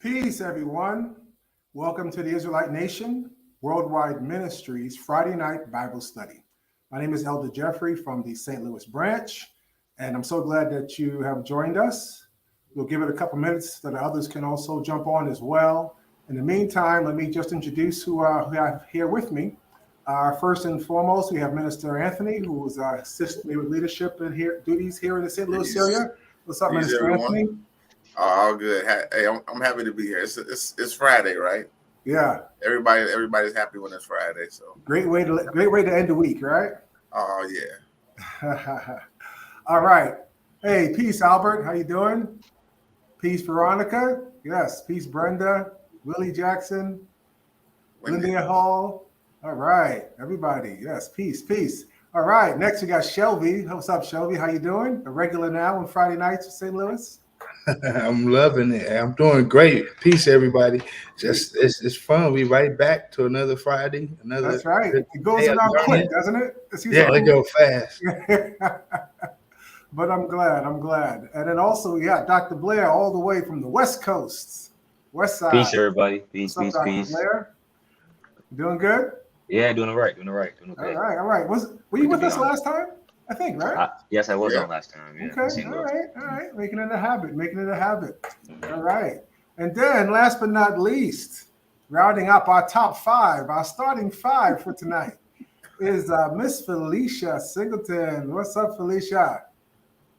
Peace, everyone. Welcome to the Israelite Nation Worldwide Ministries Friday Night Bible Study. My name is Elder Jeffrey from the St. Louis branch, and I'm so glad that you have joined us. We'll give it a couple minutes so that others can also jump on as well. In the meantime, let me just introduce who I have here with me. First and foremost, we have Minister Anthony, who is assisting me with leadership and duties here in the St. Louis area. What's up, Minister everyone. Anthony? All good. Hey, I'm happy to be here. It's Friday, right? Yeah. Everybody's happy when it's Friday. So great way to end the week, right? Oh yeah. All right. Hey, peace, Albert. How you doing? Peace, Veronica. Yes. Peace, Brenda. Willie Jackson. Linda Hall. All right, everybody. Yes. Peace. All right. Next, we got Shelby. What's up, Shelby? How you doing? A regular now on Friday nights in St. Louis. I'm loving it. I'm doing great. Peace, everybody. It's fun. We right back to another Friday. That's right. It goes around quick, doesn't it? It go fast. But I'm glad. And then also we got Dr. Blair all the way from the West Coast, West Side. Peace, everybody. Peace. Blair? Doing good? Yeah, doing all right. Doing okay. All right. Were you with us last time? I think, right? Yes, I was on last time. Yeah. Okay. All right. Making it a habit. All right. And then, last but not least, rounding up our top five, our starting five for tonight is Miss Felicia Singleton. What's up, Felicia?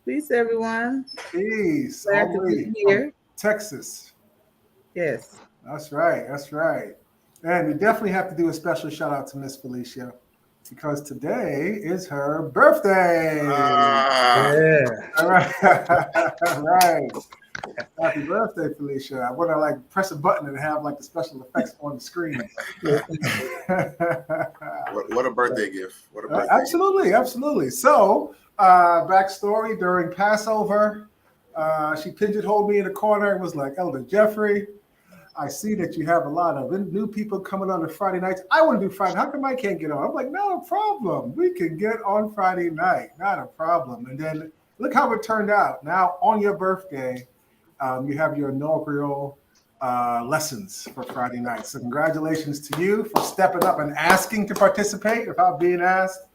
Peace, everyone. Peace. Glad to be here. Texas. Yes. That's right. And we definitely have to do a special shout out to Miss Felicia, because today is her birthday. Yeah. All right. Happy birthday, Felicia. I want to press a button and have the special effects on the screen. What a birthday gift. Absolutely. So, backstory, during Passover, she pigeonholed me in a corner and was like, Elder Jeffrey, I see that you have a lot of new people coming on Friday nights. I want to do Friday. How come I can't get on? I'm like, not a problem. We can get on Friday night. Not a problem. And then look how it turned out. Now, on your birthday, you have your inaugural lessons for Friday night. So congratulations to you for stepping up and asking to participate without being asked.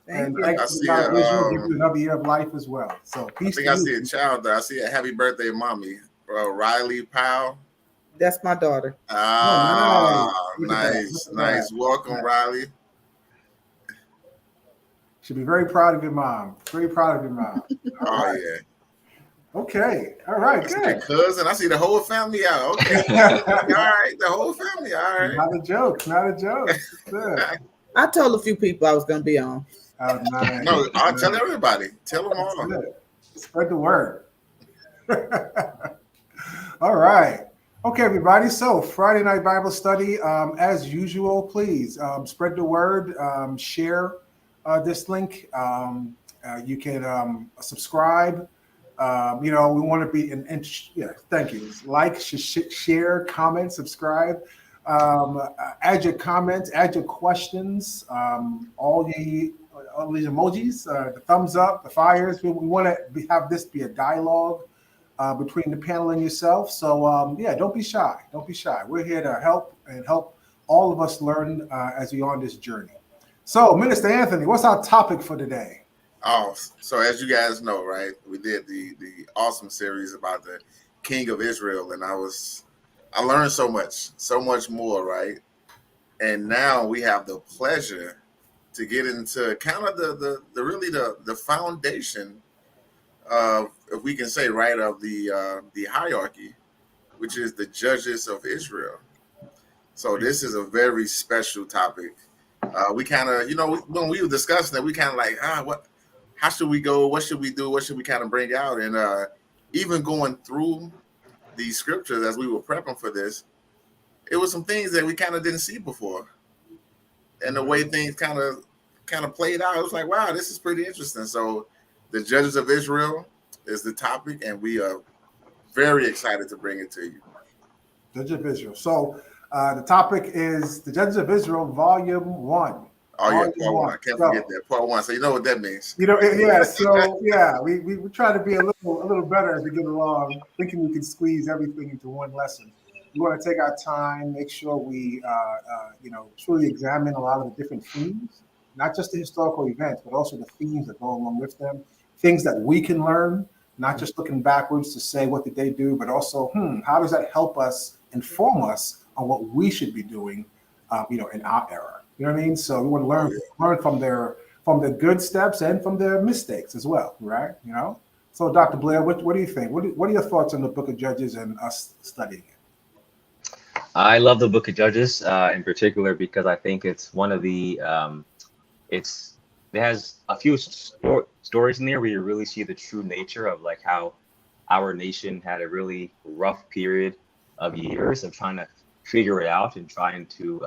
And thanks to God Israel, give you another year of life as well. So peace. I see a child there. I see a happy birthday, mommy. Riley Powell. That's my daughter. Nice. Welcome, Riley. Should be very proud of your mom. Oh, yeah. Okay. All right. Good. Your cousin. I see the whole family out. Okay. All right. The whole family. All right. Not a joke. Good. I told a few people I was going to be on. Nice. No, I'll tell everybody. Tell them all. Spread the word. All right. Okay, everybody. So Friday night Bible study, as usual, please spread the word, share this link. You can subscribe. We want to be thank you. Like, share, comment, subscribe. Add your comments, add your questions. All these emojis, the thumbs up, the fires. We want to have this be a dialogue between the panel and yourself. So don't be shy. We're here to help all of us learn as we're on this journey. So, Minister Anthony, what's our topic for today? Oh, so as you guys know, right, we did the awesome series about the King of Israel, and I learned so much more, right? And now we have the pleasure to get into kind of the foundation of, if we can say, right, of the hierarchy, which is the judges of Israel. So this is a very special topic. We kind of, when we were discussing it, we kind of how should we go? What should we do? What should we kind of bring out? And even going through these scriptures as we were prepping for this, it was some things that we kind of didn't see before. And the way things kind of played out, it was like, wow, this is pretty interesting. So the judges of Israel is the topic, and we are very excited to bring it to you. Judges of Israel. So the topic is the Judges of Israel, Volume 1. Oh, yeah, part 1. I can't forget that. Part 1. So you know what that means. We try to be a little better as we get along, thinking we can squeeze everything into one lesson. we want to take our time, make sure we, truly examine a lot of the different themes, not just the historical events, but also the themes that go along with them, things that we can learn, not just looking backwards to say what did they do, but also, how does that help us, inform us on what we should be doing, in our era. You know what I mean? So we want to learn from their good steps and from their mistakes as well, right? So, Dr. Blair, what do you think? What are your thoughts on the Book of Judges and us studying it? I love the Book of Judges in particular because I think it's one of the it has a few stories in there where you really see the true nature of like how our nation had a really rough period of years of trying to figure it out and trying to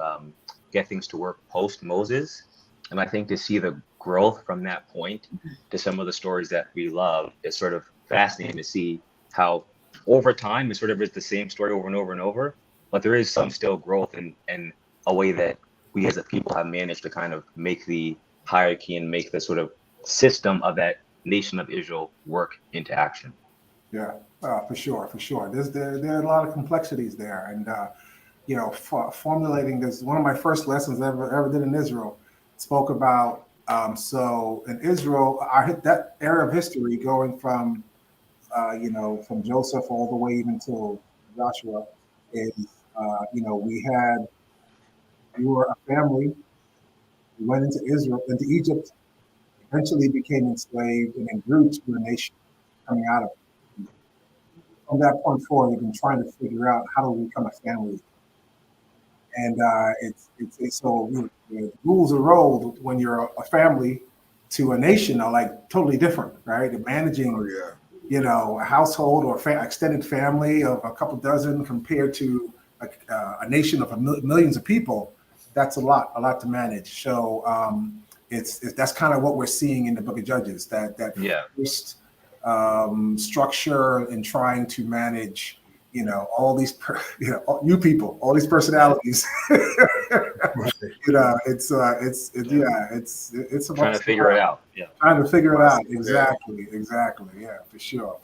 get things to work post Moses. And I think to see the growth from that point to some of the stories that we love is sort of fascinating to see how over time it sort of is the same story over and over and over, but there is some still growth and a way that we as a people have managed to kind of make the hierarchy and make the sort of system of that nation of Israel work into action. Yeah, for sure. There are a lot of complexities there, and formulating this. One of my first lessons I ever did in Israel spoke about. So in Israel, that era of history, going from from Joseph all the way even till Joshua, is we were a family. We went into Egypt, eventually became enslaved, and then grew to a nation coming out of it. From that point forward, we've been trying to figure out how do we become a family. And it's so the rules of road when you're a family to a nation are like totally different, right? And managing, a household or extended family of a couple dozen compared to a nation of millions of people, that's a lot to manage. So that's kind of what we're seeing in the Book of Judges, that first structure in trying to manage, all these, new people, all these personalities. It's trying to figure it out. Yeah. Trying to figure it out. Exactly. Yeah, for sure.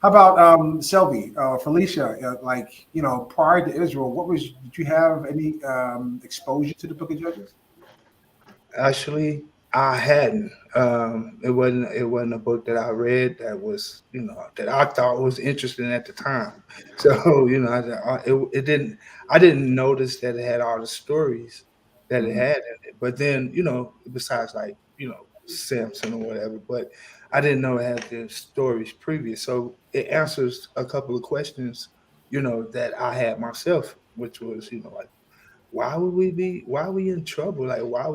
How about Shelby, Felicia? Prior to Israel, did you have any exposure to the Book of Judges? Actually, I hadn't. It wasn't a book that I read that was, that I thought was interesting at the time. So, I didn't notice that it had all the stories that it had in it. But then, besides Samson or whatever, but I didn't know it had the stories previous. So it answers a couple of questions, that I had myself, which was, why are we in trouble? Like, why are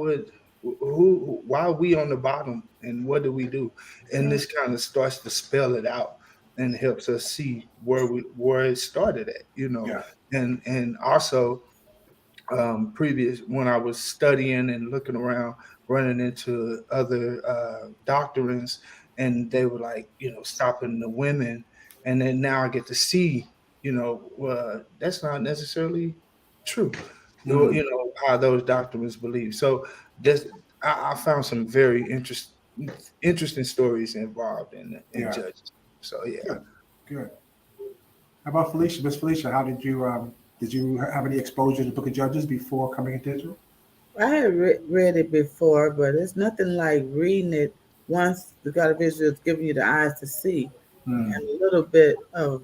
we on the bottom and what do we do? And this kind of starts to spell it out and helps us see where it started at, and also previous when I was studying and looking around, running into other doctrines, and they were like, stopping the women, and then now I get to see, that's not necessarily true. How those doctrines believe. So I found some very interesting stories involved in Judges. So yeah. Good. How about Felicia? Miss Felicia, how did you have any exposure to the Book of Judges before coming into Israel? I had read it before, but it's nothing like reading it once the God of Israel is giving you the eyes to see and a little bit of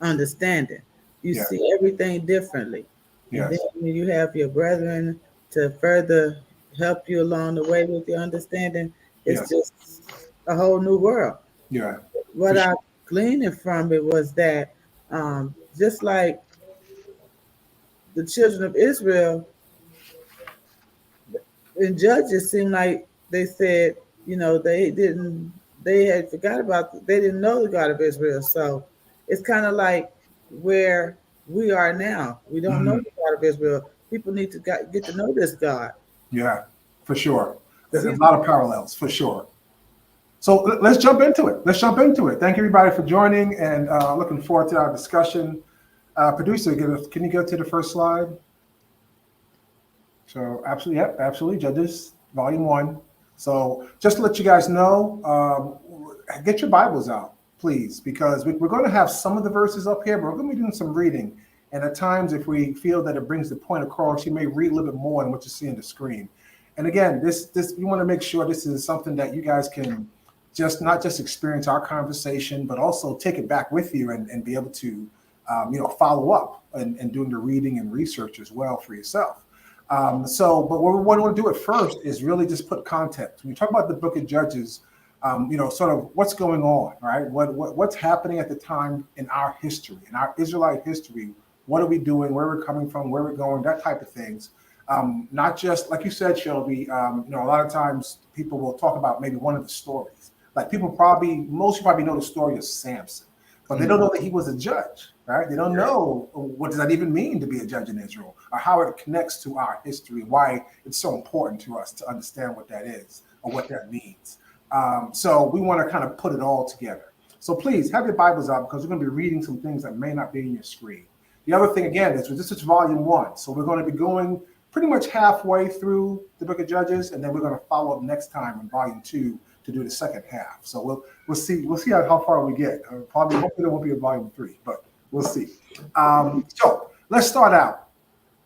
understanding. You see everything differently. And then when you have your brethren to further help you along the way with your understanding, it's just a whole new world. Yeah. What I gleaned from it was that just like the children of Israel in Judges seemed like they said, they had forgot they didn't know the God of Israel. So it's kind of like where we are now. We don't know the God of Israel. People need to get to know this God. Yeah, for sure. There's a lot of parallels, for sure. So let's jump into it. Thank everybody for joining and looking forward to our discussion. Producer, can you go to the first slide? So absolutely. Judges, Volume 1. So just to let you guys know, get your Bibles out, please, because we're going to have some of the verses up here, but we're going to be doing some reading. And at times, if we feel that it brings the point across, you may read a little bit more than what you see on the screen. And again, this you want to make sure this is something that you guys can just not just experience our conversation, but also take it back with you and be able to follow up and doing the reading and research as well for yourself. But what we want to do at first is really just put context. When you talk about the book of Judges, sort of what's going on, right? What's happening at the time in our history, in our Israelite history. What are we doing? Where we're coming from? Where we're going? That type of things. Not just like you said, Shelby. A lot of times people will talk about maybe one of the stories. Like most probably know the story of Samson, but they don't know that he was a judge, right? They don't know what does that even mean to be a judge in Israel, or how it connects to our history, why it's so important to us to understand what that is or what that means. So we want to kind of put it all together. So please have your Bibles up because we're going to be reading some things that may not be in your screen. The other thing, again, is this is volume 1. So we're going to be going pretty much halfway through the book of Judges, and then we're going to follow up next time in volume 2 to do the second half. So we'll see how far we get. Probably hopefully there won't be a volume 3, but we'll see. So let's start out.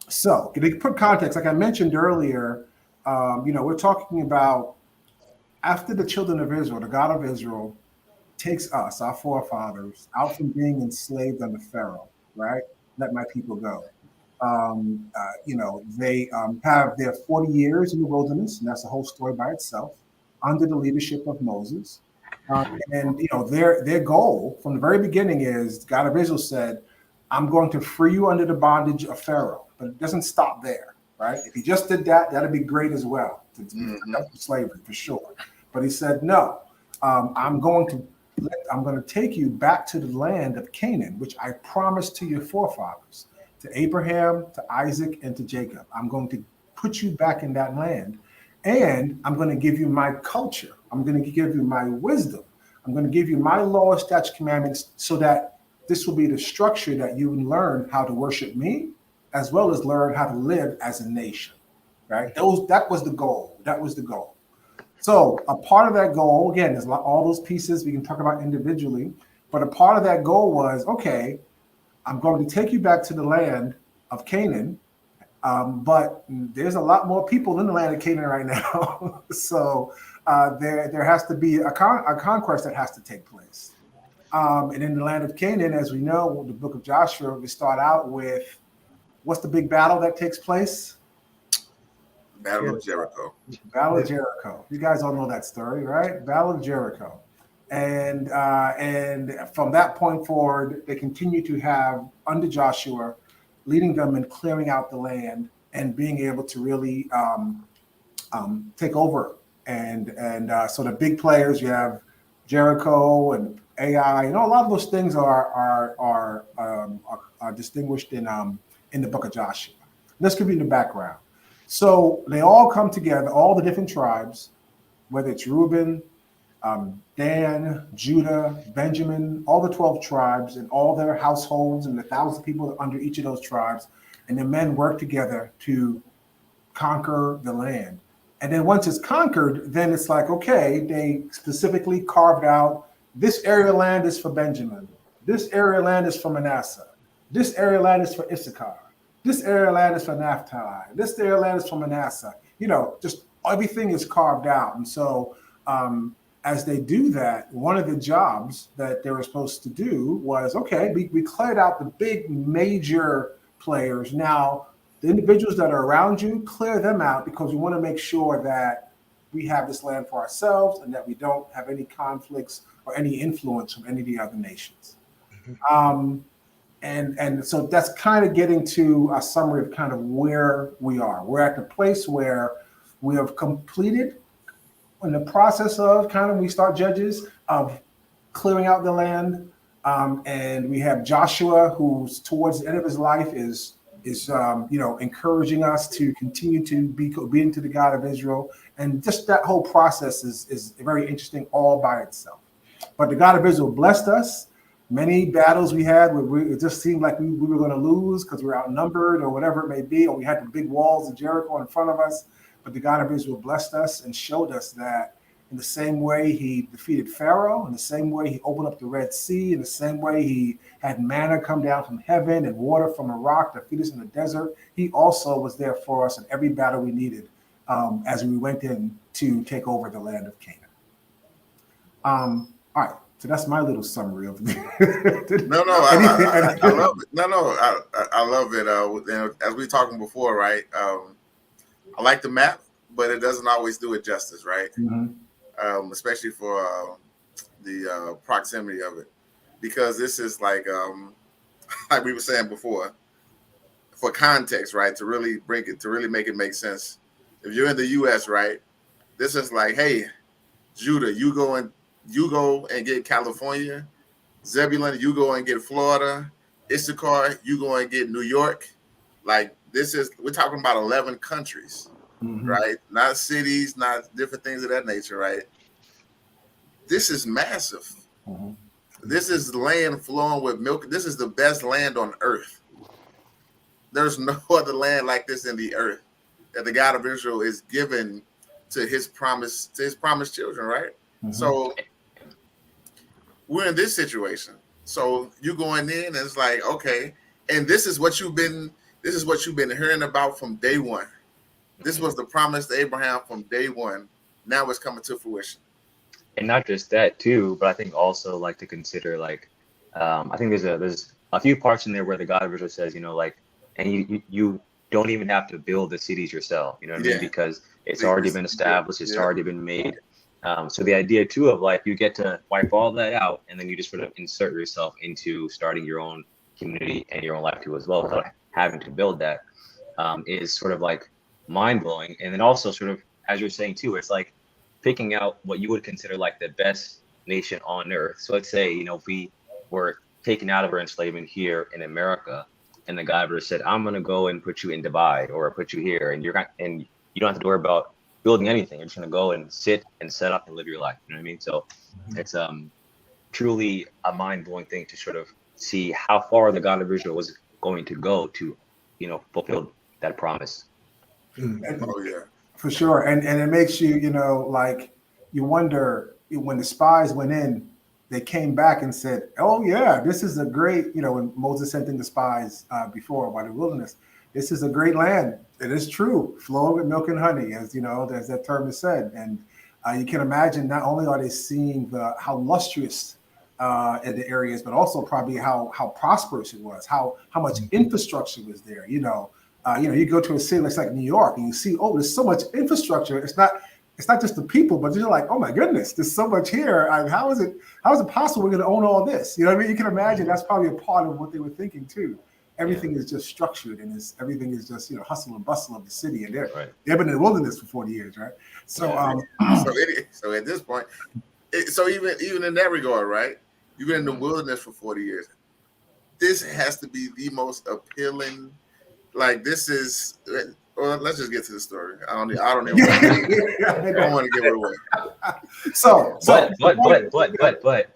So to put context, like I mentioned earlier, we're talking about after the children of Israel, the God of Israel takes us, our forefathers, out from being enslaved under Pharaoh, right? Let my people go. They have their 40 years in the wilderness, and that's a whole story by itself, under the leadership of Moses. Their goal from the very beginning is God of Israel said, I'm going to free you under the bondage of Pharaoh. But it doesn't stop there, right? If he just did that, that'd be great as well, to be free from slavery for sure. But he said, no, I'm going to take you back to the land of Canaan, which I promised to your forefathers, to Abraham, to Isaac, and to Jacob. I'm going to put you back in that land, and I'm going to give you my culture. I'm going to give you my wisdom. I'm going to give you my law, statutes, commandments, so that this will be the structure that you learn how to worship me, as well as learn how to live as a nation, right? That was the goal. That was the goal. So a part of that goal, again, there's all those pieces we can talk about individually, but a part of that goal was, okay, I'm going to take you back to the land of Canaan, but there's a lot more people in the land of Canaan right now. So there has to be a conquest that has to take place. And in the land of Canaan, as we know, the book of Joshua, we start out with, what's the big battle that takes place? Battle of Jericho. Battle of Jericho. You guys all know that story, right? Battle of Jericho. And from that point forward, they continue to have, under Joshua, leading them in clearing out the land and being able to really take over. And so the big players, you have Jericho and Ai. A lot of those things are distinguished in the book of Joshua. Let's give you the background. So they all come together, all the different tribes, whether it's Reuben, Dan, Judah, Benjamin, all the 12 tribes and all their households and the 1,000 people under each of those tribes. And the men work together to conquer the land. And then once it's conquered, then it's like, okay, they specifically carved out this area of land is for Benjamin. This area of land is for Manasseh. This area of land is for Issachar. This area of land is for Naphtali. This area of land is for Manasseh. Just everything is carved out. And so as they do that, one of the jobs that they were supposed to do was, okay, we cleared out the big major players. Now, the individuals that are around you, clear them out because we want to make sure that we have this land for ourselves and that we don't have any conflicts or any influence from any of the other nations. And so that's kind of getting to a summary of kind of where we are. We're at the place where we have completed in the process of we start Judges of clearing out the land. And we have Joshua, who's towards the end of his life is encouraging us to continue to be obedient to the God of Israel. And just that whole process is very interesting all by itself. But the God of Israel blessed us. Many battles we had where it just seemed like we were going to lose because we were outnumbered or whatever it may be, or we had the big walls of Jericho in front of us. But the God of Israel blessed us and showed us that in the same way he defeated Pharaoh, in the same way he opened up the Red Sea, in the same way he had manna come down from heaven and water from a rock to feed us in the desert, he also was there for us in every battle we needed as we went in to take over the land of Canaan. All right, so that's my little summary of No, I love it. I love it. As we were talking before, right? I like the map, but it doesn't always do it justice, right? Mm-hmm. Especially for the proximity of it, because this is like we were saying before, for context, right? To really make it make sense. If you're in the U.S., right, this is like, hey, Judah, you go and get California. Zebulun, you go and get Florida. Issachar, you go and get New York. Like we're talking about 11 countries, right? Not cities, not different things of that nature, right? This is massive. This is land flowing with milk. This is the best land on earth. There's no other land like this in the earth that the God of Israel is given to his promised children, right? So we're in this situation. So you going in and it's like, okay, and this is what you've been hearing about from day one. This was the promise to Abraham from day one. Now it's coming to fruition. And not just that too, but I think also like to consider like I think there's a few parts in there where the God of Israel says, and you don't even have to build the cities yourself, you know what I mean? Because it's already been established, it's already been made. So the idea too of like you get to wipe all that out and then you just sort of insert yourself into starting your own community and your own life too as well without having to build that is sort of like mind blowing. And then also sort of as you're saying too, it's like picking out what you would consider like the best nation on earth. So let's say, if we were taken out of our enslavement here in America and the God ever said, I'm going to go and put you in Dubai or put you here and you don't have to worry about building anything. You're just going to go and sit and set up and live your life. You know what I mean? So it's truly a mind blowing thing to sort of see how far the God of Israel was going to go to, fulfill that promise. Oh yeah. For sure. And it makes you, like you wonder when the spies went in, they came back and said, oh yeah, this is a great, when Moses sent in the spies before by the wilderness, this is a great land. It is true, flowing with milk and honey, as as that term is said. And you can imagine not only are they seeing how lustrous in the areas, but also probably how prosperous it was, how much infrastructure was there. You go to a city like New York and you see, oh, there's so much infrastructure. It's not just the people, but you're like, oh my goodness, there's so much here. How is it possible we're going to own all this? You know what I mean? You can imagine that's probably a part of what they were thinking too. Everything is just structured and everything is just hustle and bustle of the city, and they've been in the wilderness for 40 years, right? So so at this point, so even in that regard, right? You've been in the wilderness for 40 years. This has to be the most appealing. Like this is. Well, let's just get to the story. I don't even want to give it away.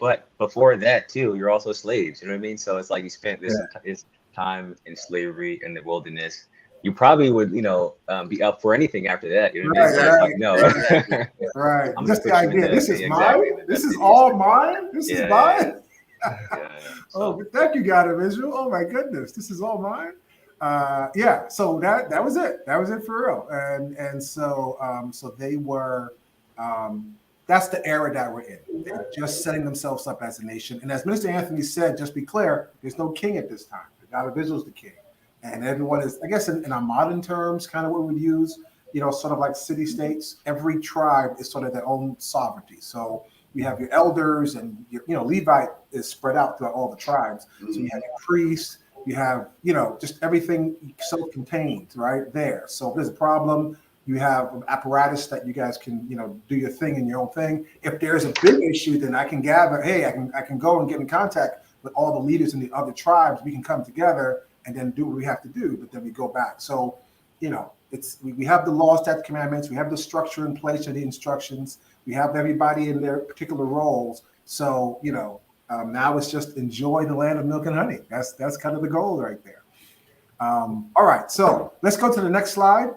But before that too, you're also slaves. You know what I mean? So it's like you spent this time in slavery in the wilderness. You probably would, be up for anything after that. You know what I mean? Right. Just the idea. This is mine. This is all mine. This is mine. Oh, thank you, God of Israel. Oh my goodness, this is all mine. So that was it. That was it for real. And so they were. That's the era that we're in. They're just setting themselves up as a nation. And as Minister Anthony said, just be clear, there's no king at this time. The God of Israel is the king. And everyone is, I guess in our modern terms, kind of what we would use, sort of like city states. Every tribe is sort of their own sovereignty. So you have your elders and, Levite is spread out throughout all the tribes. So you have your priests, you have, just everything self-contained right there. So if there's a problem, you have an apparatus that you guys can, do your thing and your own thing. If there's a big issue, then I can gather, hey, I can go and get in contact with all the leaders in the other tribes. We can come together and then do what we have to do, but then we go back. So, we have the laws, statutes, commandments, we have the structure in place and the instructions, we have everybody in their particular roles. So, now it's just enjoy the land of milk and honey. That's kind of the goal right there. All right, so let's go to the next slide.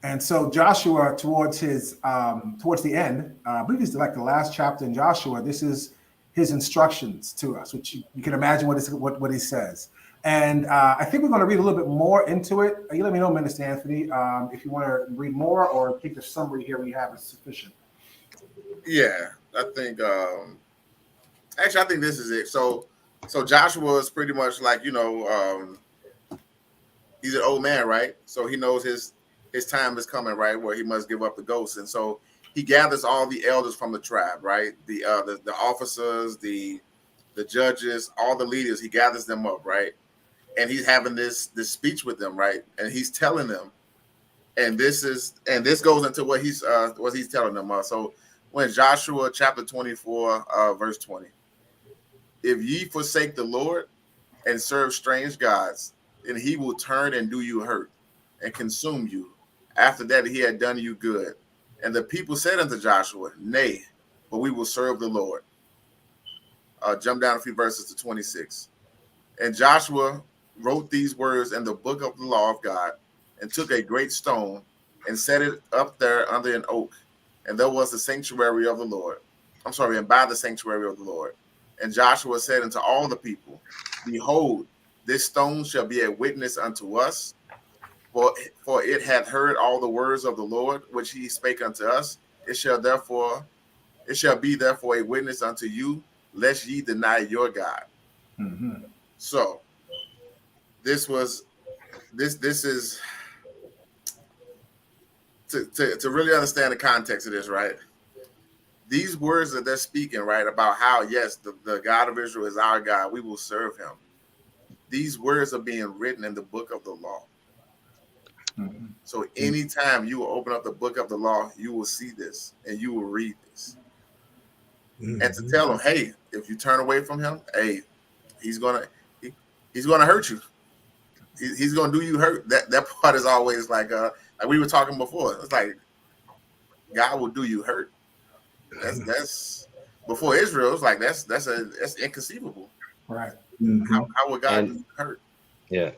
And so Joshua, towards the end, I believe it's like the last chapter in Joshua. This is his instructions to us, which you can imagine what he says. And I think we're going to read a little bit more into it. You let me know, Minister Anthony, if you want to read more, or think the summary here we have is sufficient. Yeah, I think. Actually, I think this is it. So Joshua is pretty much like, he's an old man, right? So he knows his time is coming, right, where he must give up the ghost, and so he gathers all the elders from the tribe, right? The officers, the judges, all the leaders. He gathers them up, right? And he's having this speech with them, right? And he's telling them, and this goes into what he's telling them. So when Joshua chapter 24, verse 20, if ye forsake the Lord and serve strange gods, then he will turn and do you hurt and consume you. After that, he had done you good. And the people said unto Joshua, Nay, but we will serve the Lord. Jump down a few verses to 26. And Joshua wrote these words in the book of the law of God, and took a great stone and set it up there under an oak. And there was the sanctuary of the Lord. And by the sanctuary of the Lord. And Joshua said unto all the people, Behold, this stone shall be a witness unto us, for it hath heard all the words of the Lord which he spake unto us. It shall be therefore a witness unto you, lest ye deny your God. Mm-hmm. So this is to really understand the context of this, right? These words that they're speaking, right, about how, yes, the God of Israel is our God, we will serve him. These words are being written in the book of the law. Mm-hmm. So anytime you will open up the book of the law, you will see this and you will read this. Mm-hmm. And to tell them, hey, if you turn away from him, hey, he's gonna hurt you. He's gonna do you hurt. That part is always like we were talking before. It's like God will do you hurt. That's before Israel. It's like that's inconceivable. Right. Mm-hmm. How would God do you hurt? Yeah.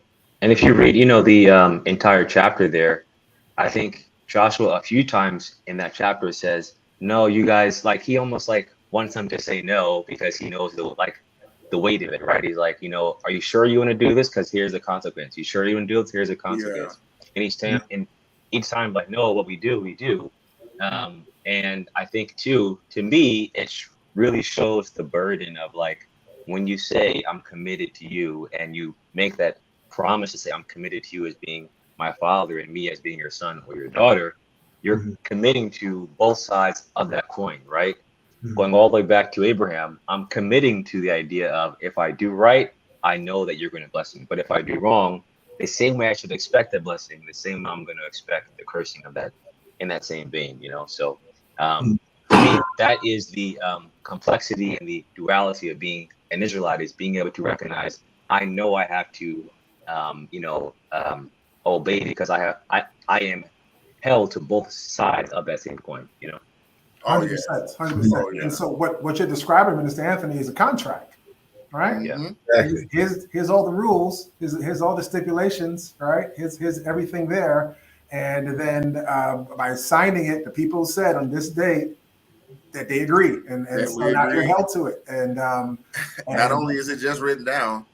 And if you read, the entire chapter there, I think Joshua a few times in that chapter says, no, you guys, like he almost like wants them to say no because he knows the weight of it, right? He's like, are you sure you want to do this? Because here's the consequence. You sure you want to do this? Here's the consequence. Yeah. And each time, like, no, what we do, we do. And I think too, to me, it really shows the burden of like, when you say I'm committed to you and you make that promise to say I'm committed to you as being my father and me as being your son or your daughter, you're committing to both sides of that coin, right? Going all the way back to Abraham, I'm committing to the idea of if I do right, I know that you're going to bless me. But if I do wrong, the same way I should expect a blessing, the same way I'm going to expect the cursing of that in that same vein, So for me, that is the complexity and the duality of being an Israelite, is being able to recognize I know I have to obey because I am held to both sides of that same coin, 100%, 100%. And so what you're describing, Minister Anthony, is a contract, right? Yeah. Here's all the rules. Here's all the stipulations, right? Here's everything there. And then by signing it, the people said on this date that they agree, and so now you're held to it. And not only is it just written down,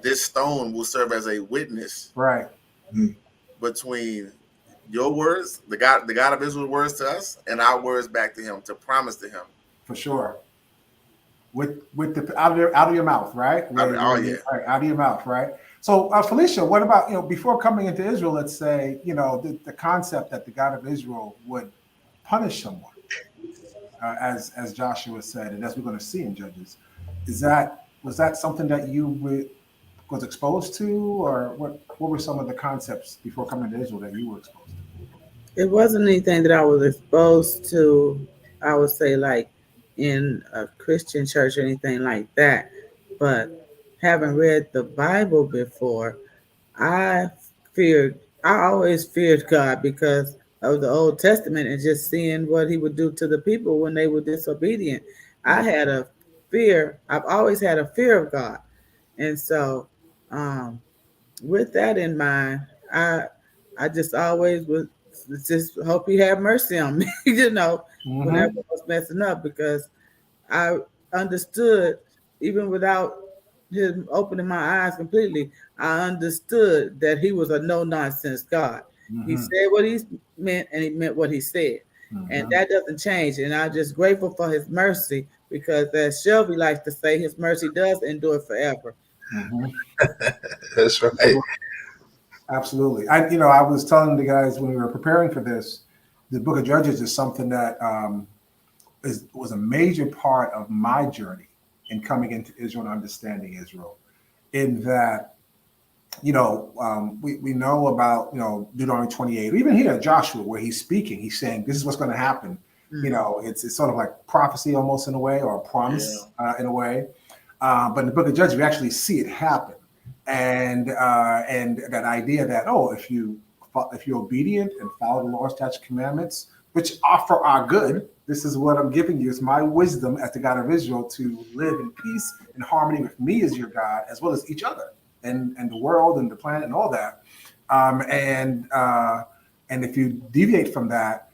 this stone will serve as a witness, right, between your words, the God of Israel's words to us, and our words back to him, to promise to him. For sure. With the out of your mouth, right? Right, out of your mouth, right? So Felicia, what about, before coming into Israel, let's say, the concept that the God of Israel would punish someone, as Joshua said, and as we're going to see in Judges, was that something that you was exposed to, or what were some of the concepts before coming to Israel that you were exposed to? It wasn't anything that I was exposed to, I would say, like in a Christian church or anything like that. But having read the Bible before, I always feared God because of the Old Testament and just seeing what he would do to the people when they were disobedient. I've always had a fear of God. And so with that in mind, I just always would just hope he had mercy on me, Mhm. whenever I was messing up, because I understood, even without him opening my eyes completely, I understood that he was a no nonsense God. He Mhm. said what he meant, and he meant what he said. And Mhm. that doesn't change. And I'm just grateful for his mercy, because as Shelby likes to say, his mercy does endure forever. Mhm. That's right. Absolutely. I was telling the guys when we were preparing for this, the Book of Judges is something that was a major part of my journey in coming into Israel and understanding Israel. In that, we know about Deuteronomy 28, or even here Joshua, where he's speaking, he's saying this is what's going to happen. It's sort of like prophecy almost in a way, or a promise in a way. But in the Book of Judges, we actually see it happen, and that idea that if you're obedient and follow the Lord's statutes, commandments, which are for our good, this is what I'm giving you. It's my wisdom as the God of Israel to live in peace and harmony with me as your God, as well as each other and the world and the planet and all that. And if you deviate from that,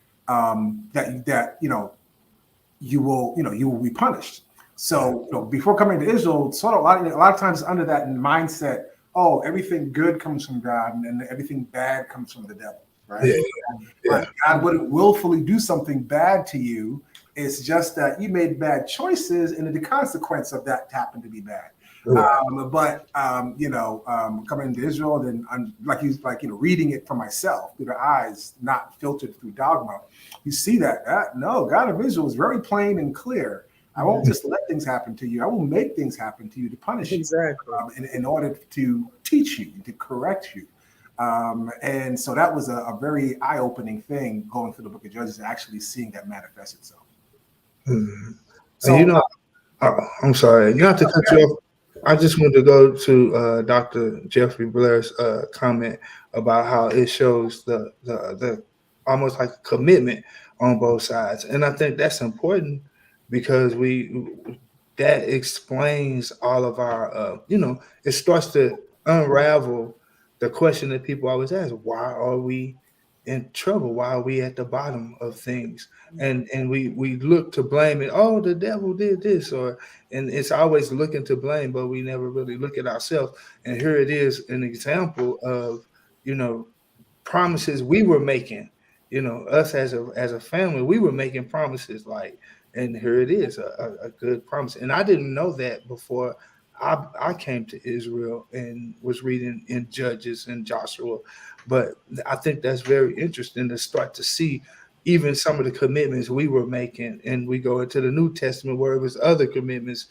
you will be punished. So before coming to Israel, sort of a lot of times under that mindset, oh, everything good comes from God and everything bad comes from the devil, right? Yeah. But God wouldn't willfully do something bad to you. It's just that you made bad choices, and the consequence of that happened to be bad. Right. Coming to Israel, then I'm reading it for myself through the eyes, not filtered through dogma. You see that no, God of Israel is very plain and clear. I won't just let things happen to you. I will make things happen to you to punish you, Exactly. in order to teach you, to correct you. And so that was a very eye-opening thing going through the Book of Judges and actually seeing that manifest itself. Mhm. So, And I'm sorry, not to cut you off. I just wanted to go to Dr. Jeffrey Blair's comment about how it shows the almost like commitment on both sides, and I think that's important because that explains all of our it starts to unravel the question that people always ask: why are we in trouble? Why are we at the bottom of things? And we look to blame it. Oh, the devil did this, and it's always looking to blame, but we never really look at ourselves. And here it is, an example of promises we were making. Us as a family, we were making promises and here it is, a good promise. And I didn't know that before I came to Israel and was reading in Judges and Joshua. But I think that's very interesting to start to see even some of the commitments we were making. And we go into the New Testament where it was other commitments,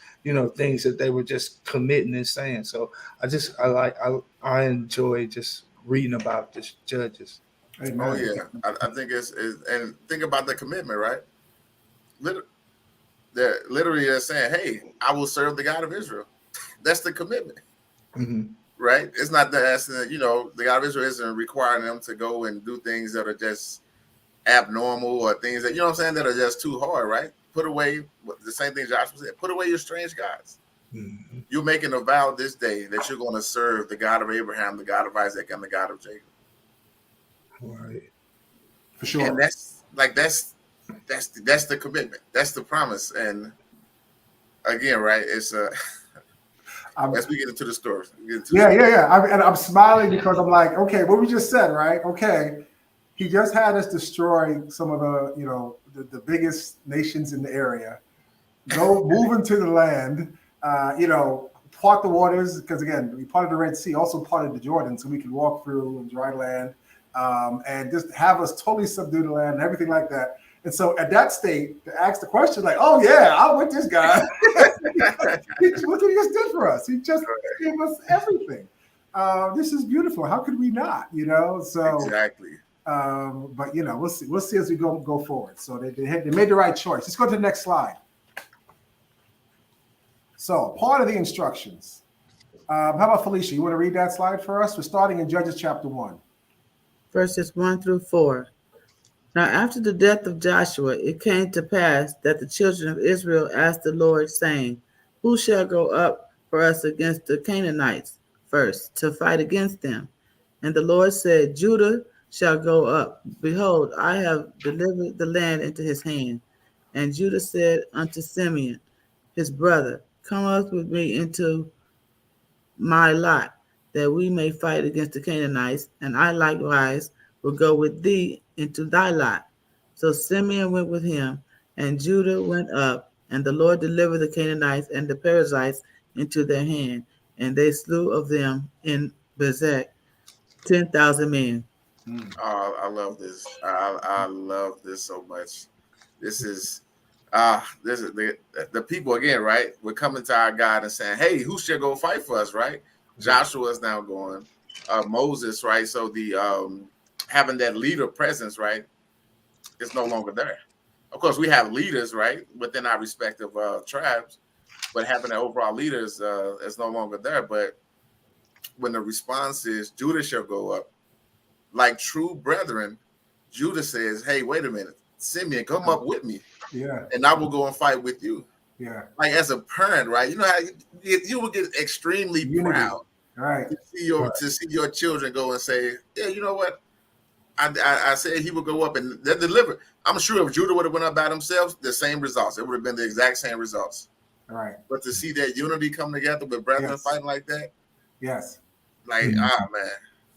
things that they were just committing and saying. So I enjoy just reading about this Judges. amen. Oh yeah, I think it's and think about the commitment, right? Literally they're saying, "Hey, I will serve the God of Israel." That's the commitment, right? It's not the God of Israel isn't requiring them to go and do things that are just abnormal or things that what I'm saying that are just too hard, right? Put away the same thing Joshua said. Put away your strange gods. You're making a vow this day that you're going to serve the God of Abraham, the God of Isaac, and the God of Jacob. Right. For sure. And that's the commitment. That's the promise. And again, right? It's as we get into the story. And I'm smiling because I'm like, okay, what we just said, right? Okay, he just had us destroy some of the biggest nations in the area. Go move into the land, part the waters, because again, we parted the Red Sea, also parted the Jordan, so we could walk through in dry land, and just have us totally subdue the land and everything like that. And so at that state, to ask the question, like, oh yeah, I'm with this guy. Look what he just did for us. He just gave us everything. This is beautiful. How could we not? So exactly. But we'll see. We'll see as we go forward. So they made the right choice. Let's go to the next slide. So part of the instructions. How about Felicia? You want to read that slide for us? We're starting in Judges chapter 1. Verses 1-4. Now after the death of Joshua, it came to pass that the children of Israel asked the Lord, saying, who shall go up for us against the Canaanites first to fight against them? And the Lord said, Judah shall go up. Behold, I have delivered the land into his hand. And Judah said unto Simeon, his brother, come up with me into my lot, that we may fight against the Canaanites, and I likewise will go with thee into thy lot. So Simeon went with him, and Judah went up, and the Lord delivered the Canaanites and the Perizzites into their hand, and they slew of them in Bezek 10,000 men. I love this. I love this so much. This is this is the people again, right? We're coming to our God and saying, "Hey, who should go fight for us?" Right? Joshua is now going. Moses, right? So the having that leader presence, right, is no longer there. Of course, we have leaders, right, within our respective tribes, but having that overall leaders is no longer there. But when the response is Judah shall go up, like true brethren, Judah says, "Hey, wait a minute, Simeon, come up with me, and I will go and fight with you." Yeah. Like as a parent, right? You know how you would get extremely proud, right, to see your children go and say, "Yeah, you know what? I said he would go up and they deliver." I'm sure if Judah would have went up by themselves, the same results. It would have been the exact same results. Right. But to see that unity come together with brethren fighting like that, like man.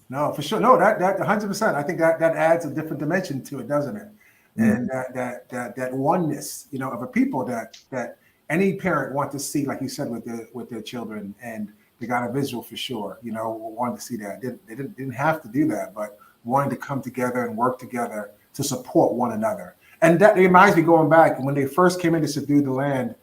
No, for sure. No, that 100%. I think that adds a different dimension to it, doesn't it? And that oneness, of a people that any parent wants to see, like you said, with their children, and the God of Israel for sure, wanted to see that. They didn't have to do that, but wanted to come together and work together to support one another. And that reminds me, going back when they first came in to subdue the land.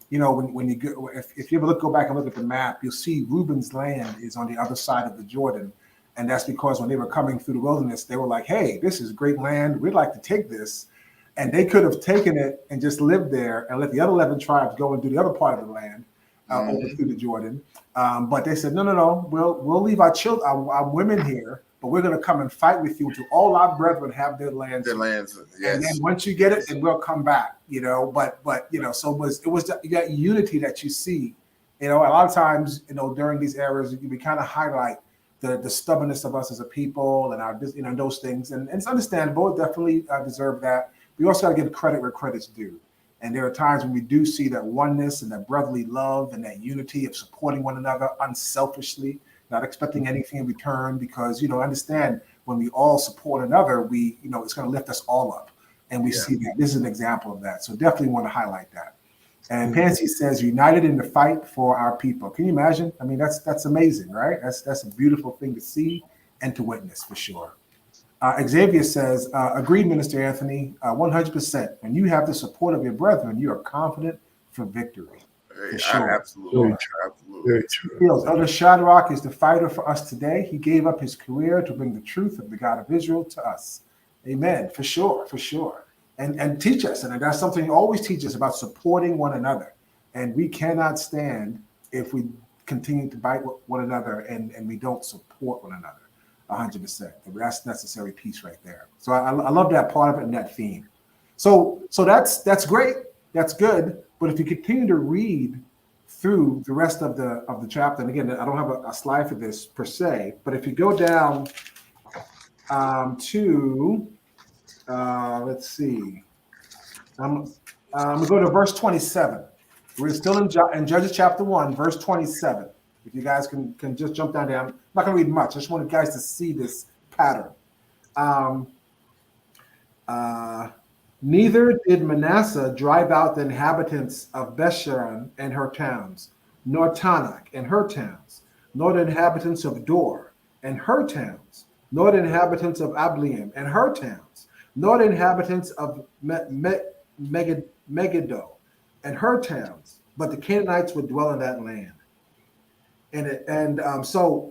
When you go, if you ever go back and look at the map, you'll see Reuben's land is on the other side of the Jordan. And that's because when they were coming through the wilderness, they were like, hey, this is great land. We'd like to take this. And they could have taken it and just lived there and let the other 11 tribes go and do the other part of the land over through the Jordan. But they said, no, we'll leave our children, our women here, but we're going to come and fight with you until all our brethren have their lands. Yes. And then once you get it, then we'll come back, But so it was that unity that you see, a lot of times, during these eras, we kind of highlight the stubbornness of us as a people and our, those things. And it's understandable. It definitely deserve that. We also got to give credit where credit's due. And there are times when we do see that oneness and that brotherly love and that unity of supporting one another unselfishly, not expecting anything in return, because, understand when we all support another, it's going to lift us all up. And we see that this is an example of that. So definitely want to highlight that. And Pansy says, united in the fight for our people. Can you imagine? I mean, that's amazing, right? That's a beautiful thing to see and to witness for sure. Xavier says, agreed, Minister Anthony, 100%. When you have the support of your brethren, you are confident for victory. For sure. Absolutely. Very true. Elder Shadrach is the fighter for us today. He gave up his career to bring the truth of the God of Israel to us. Amen. For sure. And teach us. And that's something he always teaches about supporting one another. And we cannot stand if we continue to bite one another and we don't support one another 100%. That's necessary piece right there. So I love that part of it and that theme. So that's great. That's good. But if you continue to read through the rest of the chapter, and again, I don't have a slide for this per se, but if you go down to let's see. I'm going to go to verse 27. We're still in Judges chapter 1, verse 27. If you guys can just jump down there. I'm not going to read much. I just want you guys to see this pattern. Neither did Manasseh drive out the inhabitants of Bethshan and her towns, nor Tanakh and her towns, nor the inhabitants of Dor and her towns, nor the inhabitants of Ableam and her towns, nor the inhabitants of Megiddo and her towns, but the Canaanites would dwell in that land. So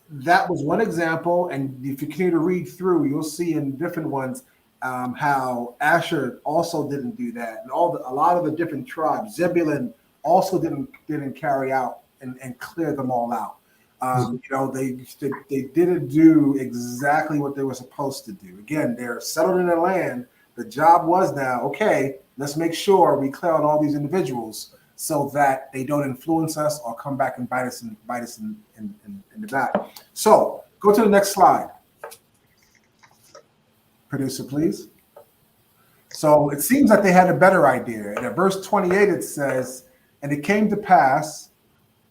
that was one example. And if you continue to read through, you'll see in different ones how Asher also didn't do that, and a lot of the different tribes. Zebulun also didn't carry out and clear them all out. They didn't do exactly what they were supposed to do. Again, they're settled in their land. The job was now, okay, let's make sure we clear out all these individuals so that they don't influence us or come back and bite us in the back. So go to the next slide. Producer, please. So it seems that they had a better idea. And at verse 28, it says, and it came to pass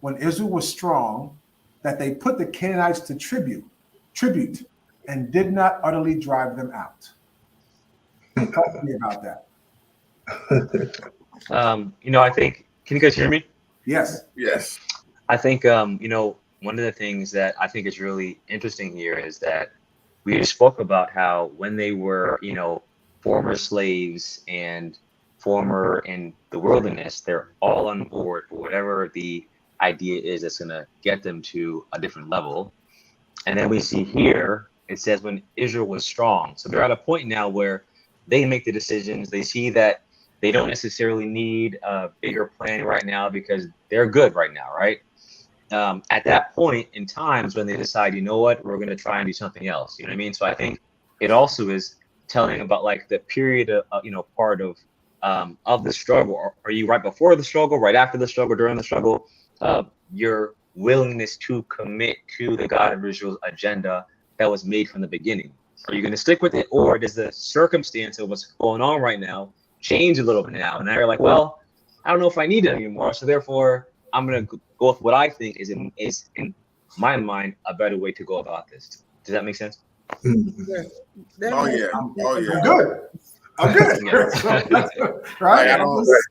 when Israel was strong that they put the Canaanites to tribute, and did not utterly drive them out. Talk to me about that. I think, can you guys hear me? Yes. Yes. I think, one of the things that I think is really interesting here is that we spoke about how when they were, former slaves and former in the wilderness, they're all on board for whatever the idea is that's going to get them to a different level. And then we see here, it says when Israel was strong. So they're at a point now where they make the decisions. They see that they don't necessarily need a bigger plan right now because they're good right now, right? At that point in times when they decide, you know what, we're going to try and do something else. You know what I mean? So I think it also is telling about like the period of, part of the struggle. Are you right before the struggle, right after the struggle, during the struggle? Your willingness to commit to the God of Israel's agenda that was made from the beginning. Are you going to stick with it, or does the circumstance of what's going on right now change a little bit now? And now you're like, well, I don't know if I need it anymore, so therefore I'm going to go with what I think is in my mind a better way to go about this. Does that make sense? Oh yeah. I'm good. I'm good. Right?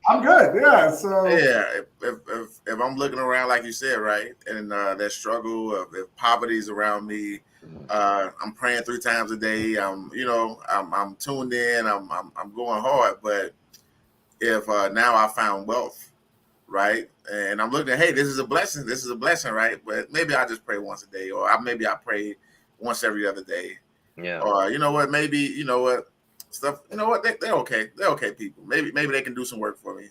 I'm good. Yeah. So yeah, if I'm looking around like you said, right, and that struggle of if poverty's around me, I'm praying 3 times a day. I'm tuned in. I'm going hard. But if now I found wealth, right, and I'm looking at, hey, this is a blessing. This is a blessing, right? But maybe I just pray once a day, or maybe I pray once every other day. Yeah. Or stuff. They're okay. They're okay people. Maybe they can do some work for me.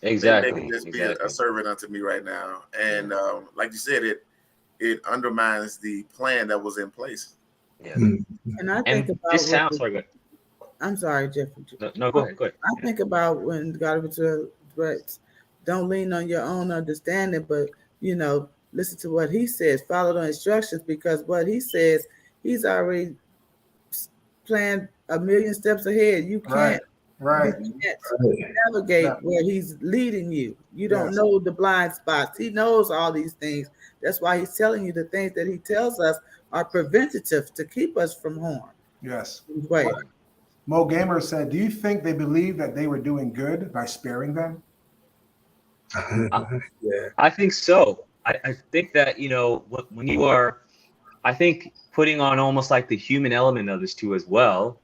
Exactly. Maybe they can just be a servant unto me right now. And like you said, it undermines the plan that was in place. Yeah. And I think about this sounds sorry, good. I'm sorry, Jeffrey. No, go ahead. I think about when God of Israel writes, don't lean on your own understanding, but listen to what he says, follow the instructions, because what he says, he's already planned a million steps ahead. You can't, navigate where he's leading you. You don't know the blind spots. He knows all these things. That's why he's telling you the things that he tells us are preventative to keep us from harm. Yes. Right. Mo Gamer said, do you think they believe that they were doing good by sparing them? Yeah. I think so. I think that, when you are, I think putting on almost like the human element of this too as well,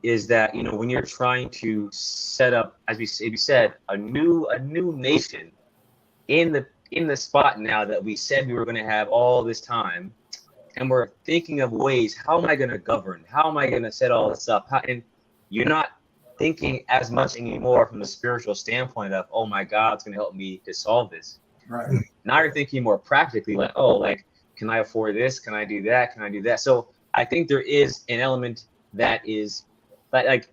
is that, when you're trying to set up, as we said, a new nation in the spot now that we said we were going to have all this time, and we're thinking of ways, how am I going to govern? How am I going to set all this up? And you're not thinking as much anymore from a spiritual standpoint of, oh my God, it's going to help me to solve this. Right. Now you're thinking more practically, like, oh, like, can I afford this? Can I do that? Can I do that? So I think there is an element that is like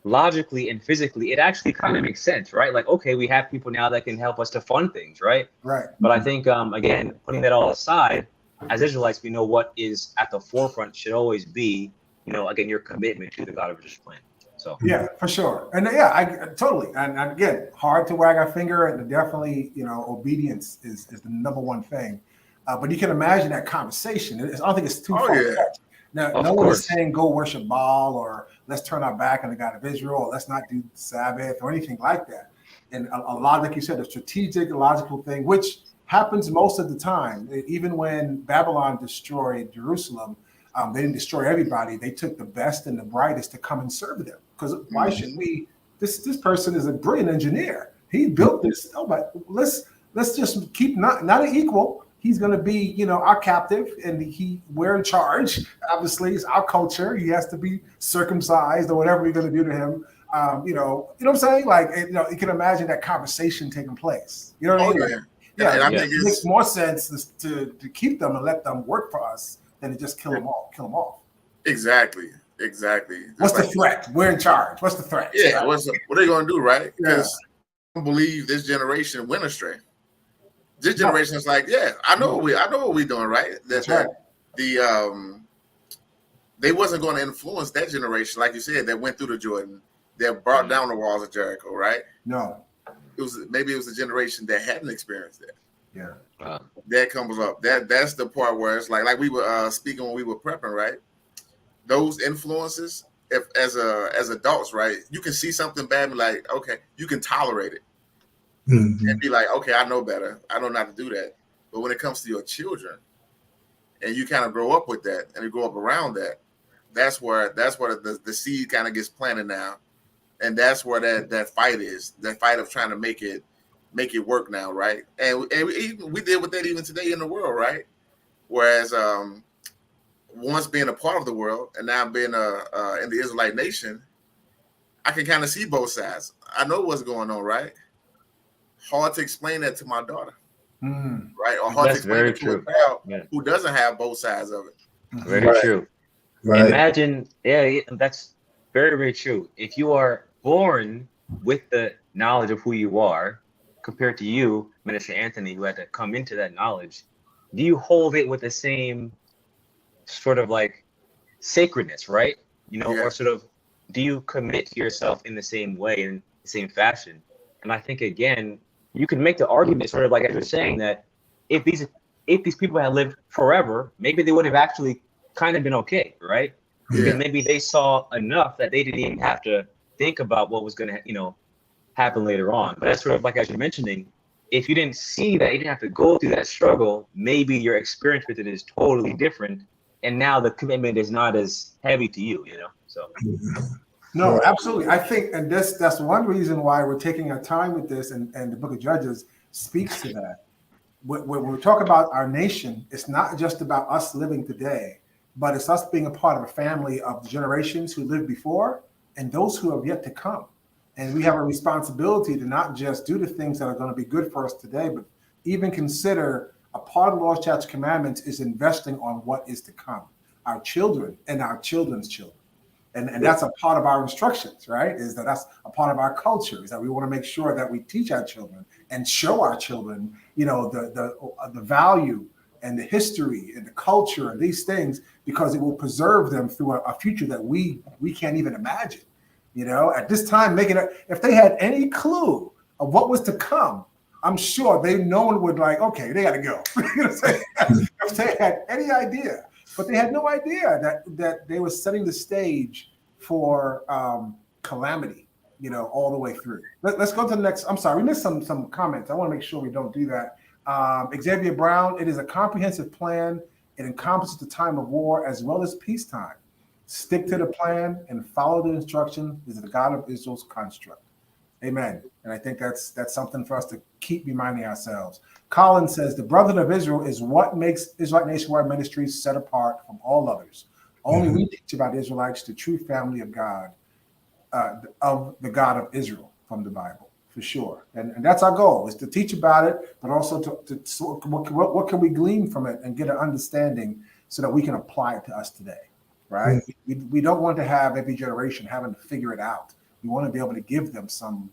logically and physically, it actually kind of makes sense, right? Like, okay, we have people now that can help us to fund things, right? Right. But I think, again, putting that all aside, as Israelites, we know what is at the forefront should always be, again, your commitment to the God of Israel's plan. So yeah, for sure. And I totally. And again, hard to wag our finger, and definitely, obedience is the number one thing. But you can imagine that conversation. I don't think it's too far-fetched. Now, no one is saying go worship Baal or let's turn our back on the God of Israel or let's not do Sabbath or anything like that. And a lot, like you said, a strategic, logical thing, which happens most of the time. Even when Babylon destroyed Jerusalem, they didn't destroy everybody. They took the best and the brightest to come and serve them. Because why should we? This person is a brilliant engineer. He built this. Oh, but let's just keep not an equal. He's going to be, our captive, and we're in charge. Obviously, it's our culture. He has to be circumcised or whatever you're going to do to him. You know what I'm saying? Like, you can imagine that conversation taking place. You know what I mean? Yeah, it makes more sense to keep them and let them work for us than to just kill them off. Exactly. What's the threat? We're in charge. What's the threat? Yeah, what are they going to do, right? Because I don't believe this generation went astray. This generation is like, I know what we're doing, right? That's right. they wasn't going to influence that generation, like you said, that went through the Jordan, that brought down the walls of Jericho, right? No. It was a generation that hadn't experienced that. Yeah. That comes up. That's the part where it's like we were speaking when we were prepping, right? Those influences, if as adults, right, you can see something bad and be like, okay, you can tolerate it and be like, okay, I know better. I don't know how to do that. But when it comes to your children, and you kind of grow up with that and you grow up around that, that's where the seed kind of gets planted now. And that's where that fight is, that fight of trying to make it work now, right? And we deal with that even today in the world, right? Whereas once being a part of the world and now being in the Israelite nation, I can kind of see both sides. I know what's going on, right? Hard to explain that to my daughter, right? Or hard to explain it to a child who doesn't have both sides of it. Very true. Right. Imagine, that's very, very true. If you are born with the knowledge of who you are, compared to you, Minister Anthony, who had to come into that knowledge, do you hold it with the same sort of like sacredness, right? Or sort of, do you commit to yourself in the same way, in the same fashion? And I think, again, you can make the argument, sort of like I was saying, that if these people had lived forever, maybe they would have actually kind of been okay, right? Because maybe they saw enough that they didn't even have to think about what was going to, happen later on. But that's sort of like, as you're mentioning, if you didn't see that, you didn't have to go through that struggle, maybe your experience with it is totally different. And now the commitment is not as heavy to you, So. No, absolutely. I think, and that's one reason why we're taking our time with this, and the Book of Judges speaks to that. When we talk about our nation, it's not just about us living today, but it's us being a part of a family of the generations who lived before and those who have yet to come. And we have a responsibility to not just do the things that are going to be good for us today, but even consider a part of the Lord's Chapter Commandments is investing on what is to come, our children and our children's children. And that's a part of our instructions, right? Is that's a part of our culture, is that we want to make sure that we teach our children and show our children, the value and the history and the culture and these things, because it will preserve them through a future that we can't even imagine. At this time, if they had any clue of what was to come, I'm sure no one would like, okay, they got to go. If they had any idea. But they had no idea that they were setting the stage for calamity, all the way through. Let's go to the next. I'm sorry, we missed some comments. I want to make sure we don't do that. Xavier Brown, it is a comprehensive plan. It encompasses the time of war as well as peacetime. Stick to the plan and follow the instruction. This is the God of Israel's construct. Amen. And I think that's something for us to keep reminding ourselves. Colin says, the Brotherhood of Israel is what makes Israelite Nationwide Ministries set apart from all others. Only we teach about Israelites, the true family of God, of the God of Israel from the Bible, for sure. And that's our goal, is to teach about it, but also what can we glean from it and get an understanding so that we can apply it to us today, right? We don't want to have every generation having to figure it out. We want to be able to give them some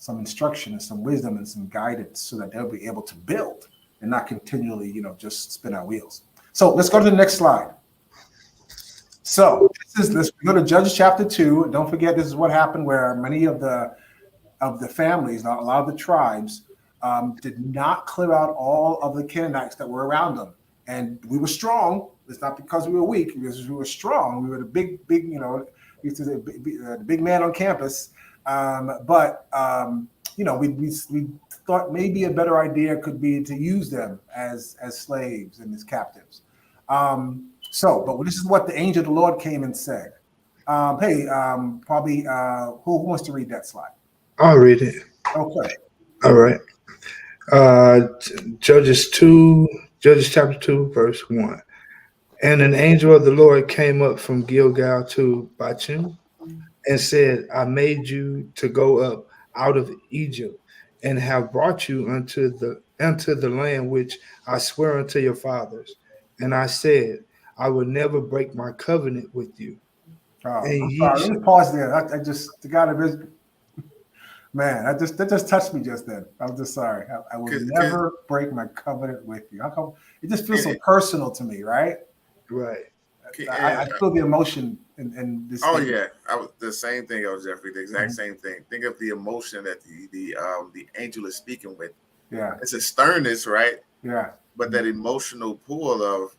instruction and some wisdom and some guidance so that they'll be able to build and not continually, just spin our wheels. So let's go to the next slide. So let's go to Judges chapter 2. Don't forget, this is what happened where many of the families, a lot of the tribes, did not clear out all of the Canaanites that were around them. And we were strong. It's not because we were weak, because we were strong. We were the big, we used to say the big man on campus. But we thought maybe a better idea could be to use them as slaves and as captives. But this is what the angel of the Lord came and said. Who wants to read that slide? I'll read it. Okay. All right. Judges chapter 2, verse 1. And an angel of the Lord came up from Gilgal to Bachim and said, I made you to go up out of Egypt and have brought you unto the land which I swear unto your fathers. And I said, I will never break my covenant with you. I'm sorry, let me pause there. The God of Israel, man, that just touched me just then. I'm just sorry. I will never break my covenant with you. How come? It just feels so personal to me, right? Right. I feel the emotion in this. Oh statement. yeah, I was the same thing, Jeffrey. The exact same thing. Think of the emotion that the angel is speaking with. Yeah, It's a sternness, right? yeah. But that emotional pull of,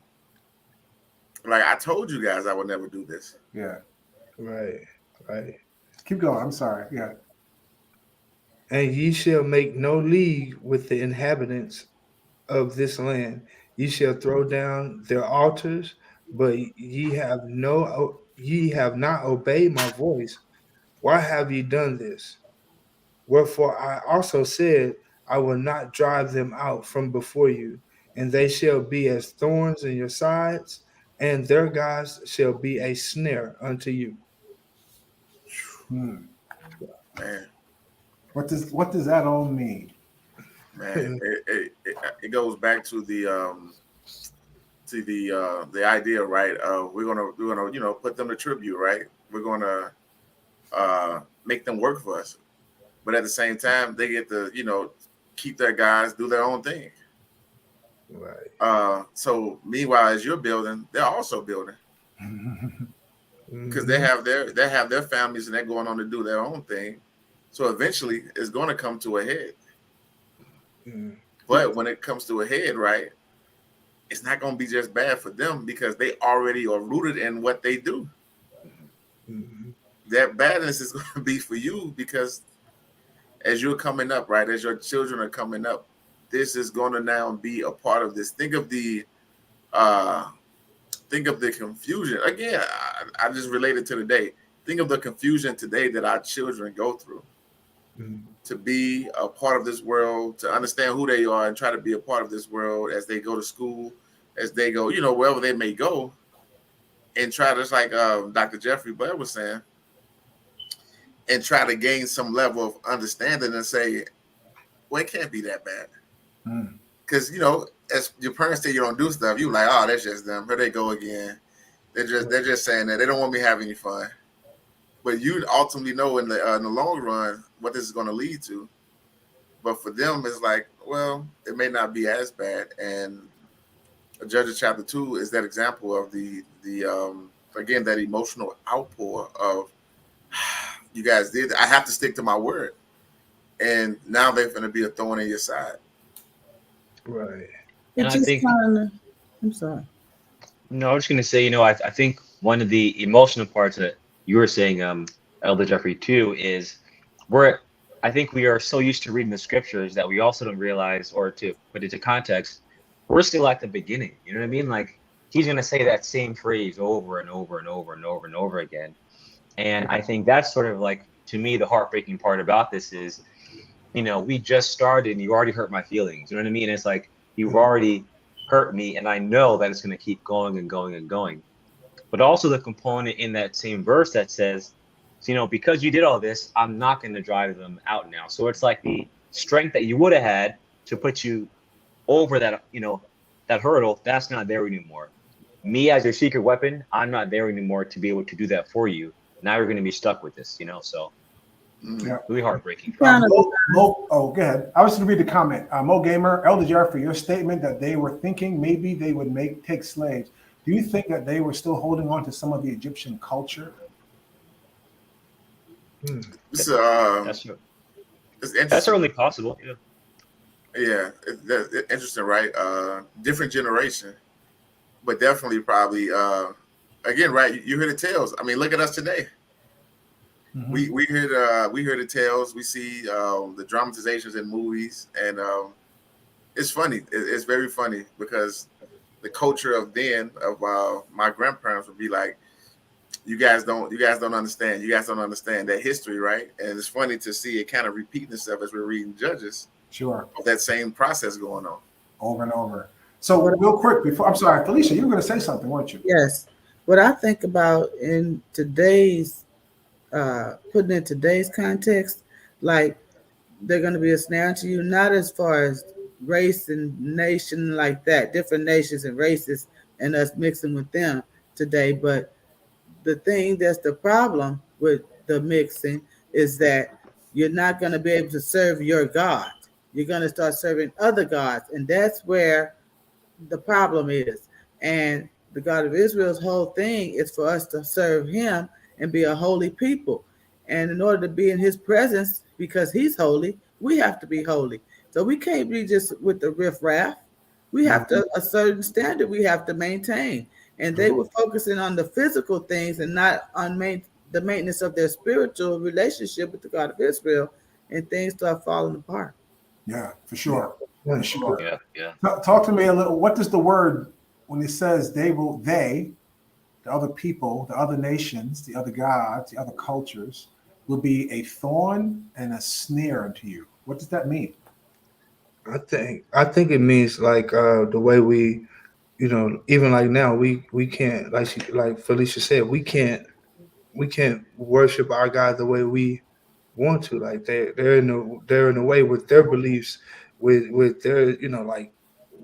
like, I told you guys I would never do this. Yeah. Right. Keep going. I'm sorry. Yeah. And ye shall make no league with the inhabitants of this land. Ye shall throw down their altars, but ye have not obeyed my voice. Why have ye done this? Wherefore I also said, I will not drive them out from before you, and they shall be as thorns in your sides, and their gods shall be a snare unto you. Hmm. Man, What does that all mean? man, it goes back to the idea, right? We're gonna put them to tribute, right? We're gonna make them work for us, but at the same time they get to keep their guys, do their own thing. Right. So meanwhile, as you're building, they're also building because they have their families and they're going on to do their own thing. So eventually, it's going to come to a head. But when it comes to a head, right, it's not going to be just bad for them because they already are rooted in what they do. That badness is going to be for you because as you're coming up, right, as your children are coming up, this is going to now be a part of this. Think of the confusion. Again, I just related to today. Think of the confusion today that our children go through. To be a part of this world, to understand who they are and try to be a part of this world as they go to school, as they go, wherever they may go, and try to, just like Dr. Jeffrey Blair was saying, and try to gain some level of understanding and say, well, it can't be that bad. Because, as your parents say you don't do stuff, you like, oh, that's just them. Here they go again. They're just saying that. They don't want me having any fun. But you ultimately know in the long run what this is going to lead to. But for them, it's like, well, it may not be as bad. And Judges chapter 2 is that example of the again, that emotional outpour of, you guys did. I have to stick to my word. And now they're going to be a thorn in your side. Right. It And just I think, I'm sorry. no, I was just gonna say, I think one of the emotional parts that you were saying, Elder Jeffrey, too, is I think we are so used to reading the scriptures that we also don't realize, or to put it into context, we're still at the beginning. You know what I mean? Like, he's gonna say that same phrase over and over and over and over and over again. And I think that's sort of like, to me, the heartbreaking part about this is, we just started and you already hurt my feelings. You know what I mean? It's like, you've already hurt me, and I know that it's going to keep going and going and going. But also the component in that same verse that says, because you did all this, I'm not going to drive them out now. So it's like the strength that you would have had to put you over that, that hurdle, that's not there anymore. Me as your secret weapon, I'm not there anymore to be able to do that for you. Now you're going to be stuck with this, so Yeah. really heartbreaking. Go ahead. I was going to read the comment. Mo Gamer, Elder Jeffrey, your statement that they were thinking maybe they would take slaves. Do you think that they were still holding on to some of the Egyptian culture? That's That's certainly possible. Yeah. Yeah, it's interesting, right? Different generation, but definitely probably again, right? You hear the tales. I mean, look at us today. Mm-hmm. We hear the tales. We see the dramatizations in movies, and it's funny. It's very funny because the culture of my grandparents would be like, you guys don't understand. You guys don't understand that history, right? And it's funny to see it kind of repeating itself as we're reading Judges. Sure. Of that same process going on. Over and over. So real quick, I'm sorry, Felicia, you were going to say something, weren't you? Yes. What I think about in today's, putting in today's context, like they're going to be a snare to you, not as far as race and nation like that, different nations and races and us mixing with them today, but the thing that's the problem with the mixing is that you're not going to be able to serve your God. You're going to start serving other gods. And that's where the problem is. And the God of Israel's whole thing is for us to serve him and be a holy people. And in order to be in his presence, because he's holy, we have to be holy. So we can't be just with the riffraff. We have to a certain standard we have to maintain. And they were focusing on the physical things and not on the maintenance of their spiritual relationship with the God of Israel, and things start falling apart. Yeah, for sure. Yeah. For sure. Yeah. Talk to me a little. What does the word, when it says they, the other people, the other nations, the other gods, the other cultures, will be a thorn and a snare unto you? What does that mean? I think it means like the way we, even like now we can't, like Felicia said, we can't worship our God the way we want to. Like they're in a way with their beliefs, with their, like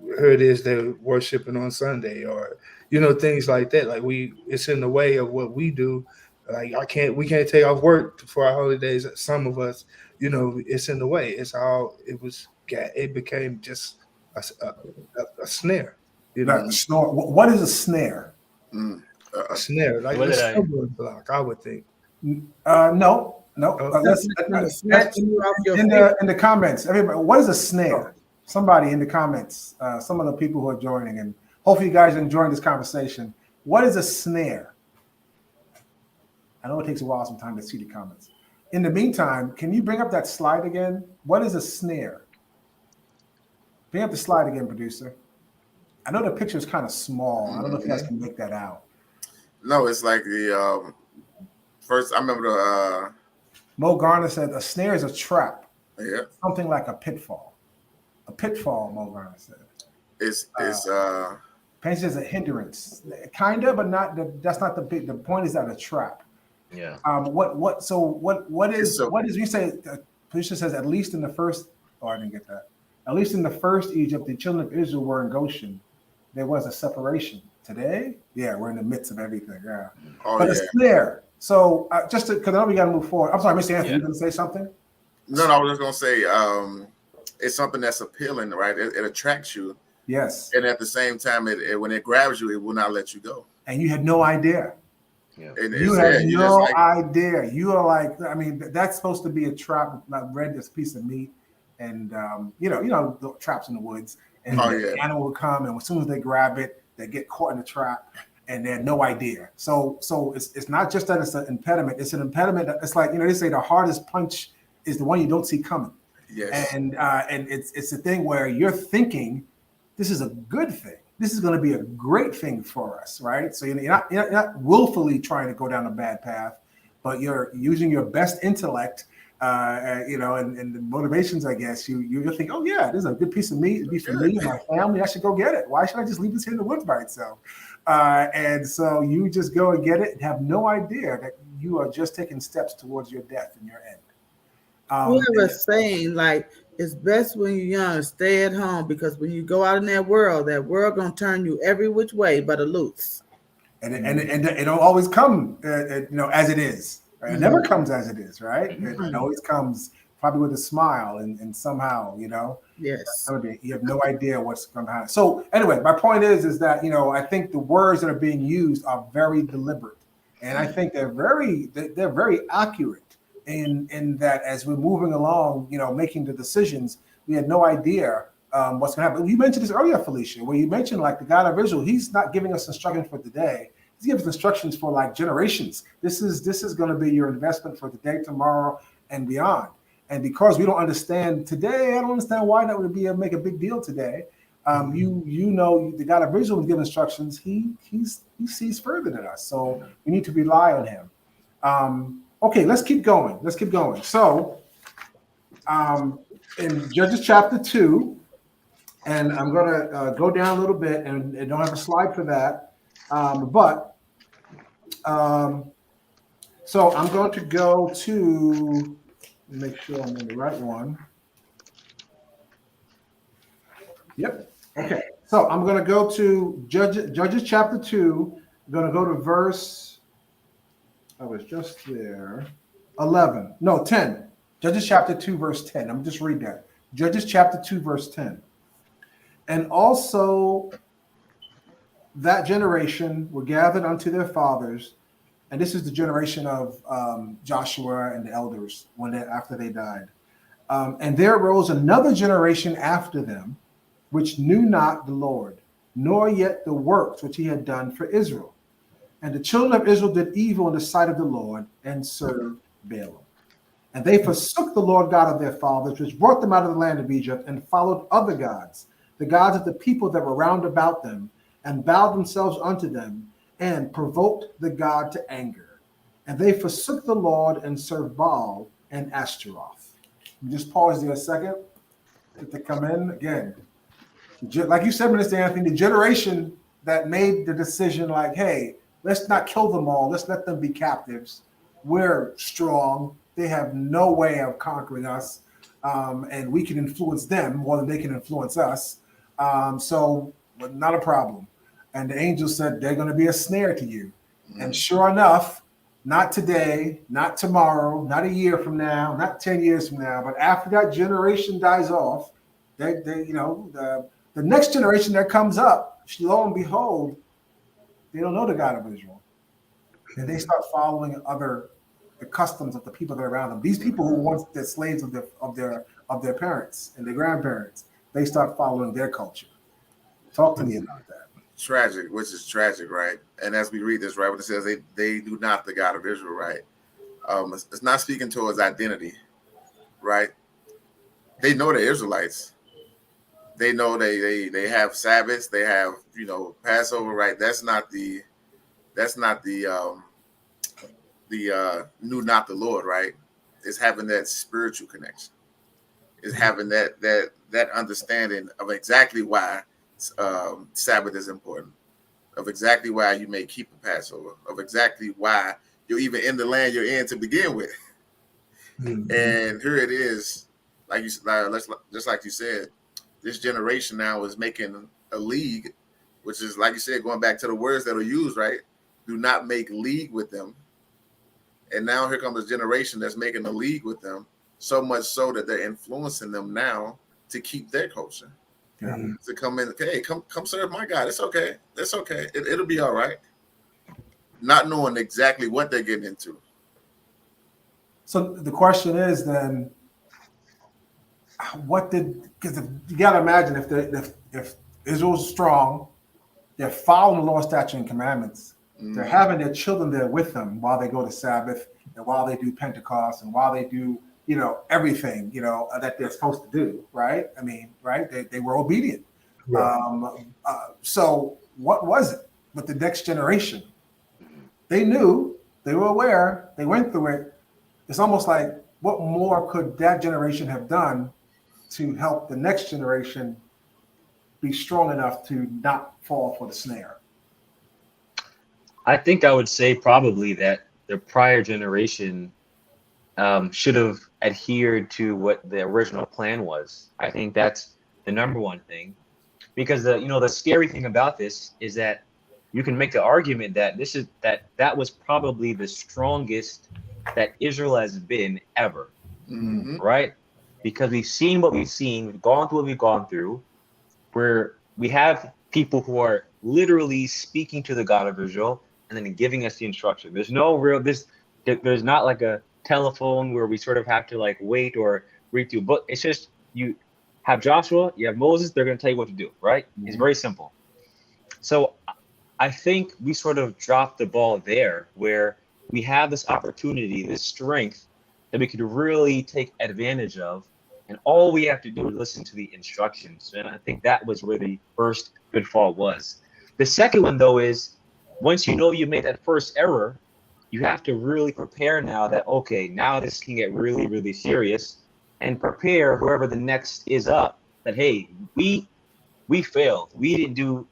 here it is, they're worshiping on Sunday, or things like that. Like it's in the way of what we do. Like we can't take off work for our holidays. Some of us, it's in the way. It became just a snare. What is a snare? A snare, like What a did I- stumbling block, I would think. No. Snatching you off your In feet. the comments, everybody, what is a snare? Somebody in the comments, some of the people who are joining, and hopefully you guys are enjoying this conversation. What is a snare? I know it takes a while sometimes to see the comments. In the meantime, can you bring up that slide again? What is a snare? Bring up the slide again, producer. I know the picture is kind of small. I don't know if you guys can make that out. No, it's like the first. I remember the. Mo Garner said a snare is a trap. Yeah. Something like a pitfall. A pitfall, Mo Garner said. It's Pain says a hindrance, kind of, but not. That's not the big. The point is that a trap. Yeah. What is you say? Felicia says at least in the first. Oh, I didn't get that. At least in the first Egypt, the children of Israel were in Goshen. There was a separation. Today, yeah, we're in the midst of everything. Yeah, but it's there. So just because I know we got to move forward. I'm sorry, Mr. Anthony, you going to say something? No, I was just going to say it's something that's appealing, right? It attracts you. Yes. And at the same time, when it grabs you, it will not let you go. And you had no idea. Yeah. You had no idea. You are like, I mean, that's supposed to be a trap. I read this piece of meat, and you know, the traps in the woods, and the animal will come, and as soon as they grab it, they get caught in the trap, and they had no idea. So it's not just that it's an impediment. It's an impediment. It's like, they say the hardest punch is the one you don't see coming. Yes. And it's the thing where you're thinking, this is a good thing. This is going to be a great thing for us, right? So you're not willfully trying to go down a bad path, but you're using your best intellect, and the motivations, I guess. You think, oh yeah, this is a good piece of meat. It'd be for me and my family. I should go get it. Why should I just leave this here in the woods by itself? And so you just go and get it and have no idea that you are just taking steps towards your death and your end. Whoever's saying like, it's best when you're young, stay at home, because when you go out in that world gonna turn you every which way but a loose. And it don't always come, as it is. Right? It never comes as it is, right? It always comes probably with a smile and somehow, Yes. You have no idea what's going to happen. So anyway, my point is that, I think the words that are being used are very deliberate, and I think they're very accurate. In that, as we're moving along, making the decisions, we had no idea what's going to happen. You mentioned this earlier, Felicia, where you mentioned like the God of Israel. He's not giving us instructions for today. He's giving us instructions for like generations. This is going to be your investment for today, tomorrow, and beyond. And because we don't understand today, I don't understand why that would make a big deal today. The God of Israel was giving instructions. He sees further than us, so we need to rely on him. Okay, let's keep going. So, in Judges chapter 2, and I'm going to go down a little bit, and I don't have a slide for that, so I'm going to go to make sure I'm in the right one. Yep. Okay. So I'm going to go to Judges chapter 2. I'm going to go to verse. I was just there. 10. Judges chapter 2, verse 10. I'm just read that. Judges chapter 2, verse 10. And also, that generation were gathered unto their fathers, and this is the generation of Joshua and the elders after they died. And there arose another generation after them, which knew not the Lord, nor yet the works which he had done for Israel. And the children of Israel did evil in the sight of the Lord and served Balaam. And they forsook the Lord God of their fathers, which brought them out of the land of Egypt, and followed other gods, the gods of the people that were round about them, and bowed themselves unto them, and provoked the God to anger. And they forsook the Lord and served Baal and Ashtaroth. Just pause there a second to come in again. Like you said, Minister Anthony, the generation that made the decision, like, hey, let's not kill them all. Let's let them be captives. We're strong. They have no way of conquering us, and we can influence them more than they can influence us. So not a problem. And the angel said, they're going to be a snare to you. And sure enough, not today, not tomorrow, not a year from now, not 10 years from now, but after that generation dies off, the next generation that comes up, lo and behold, they don't know the God of Israel. And they start following the customs of the people that are around them. These people who once the slaves of their parents and their grandparents, they start following their culture. Talk to me about that. Tragic, which is tragic, right? And as we read this, right, when it says they do not the God of Israel, right? It's not speaking towards identity, right? They know they're Israelites. They know they have Sabbaths, they have Passover, right? That's not the knew not the Lord, right? It's having that spiritual connection. It's having that understanding of exactly why Sabbath is important, of exactly why you may keep a Passover, of exactly why you're even in the land you're in to begin with. Mm-hmm. And here it is, just like you said, this generation now is making a league, which is, like you said, going back to the words that are used, right? Do not make league with them. And now here comes a generation that's making a league with them, so much so that they're influencing them now to keep their culture. Yeah. To come in, hey, come serve my God. It's okay. It's okay. It'll be all right. Not knowing exactly what they're getting into. So the question is then, because you got to imagine if Israel's strong, they're following the Lord's statutes and commandments. Mm-hmm. They're having their children there with them while they go to Sabbath and while they do Pentecost and while they do, everything, that they're supposed to do, right? I mean, right? They were obedient. Right. So what was it with the next generation? They knew, they were aware, they went through it. It's almost like, what more could that generation have done to help the next generation be strong enough to not fall for the snare? I think I would say probably that the prior generation should have adhered to what the original plan was. I think that's the number one thing, because the scary thing about this is that you can make the argument that that was probably the strongest that Israel has been ever, mm-hmm. right? Because we've seen what we've seen, we've gone through what we've gone through, where we have people who are literally speaking to the God of Israel and then giving us the instruction. There's not like a telephone where we sort of have to like wait or read through book. It's just you have Joshua, you have Moses, they're going to tell you what to do, right? Mm-hmm. It's very simple. So I think we sort of dropped the ball there, where we have this opportunity, this strength that we could really take advantage of. And all we have to do is listen to the instructions. And I think that was where the first pitfall was. The second one, though, is once you know you made that first error, you have to really prepare now that, okay, now this can get really, really serious, and prepare whoever the next is up that, hey, we failed. We didn't do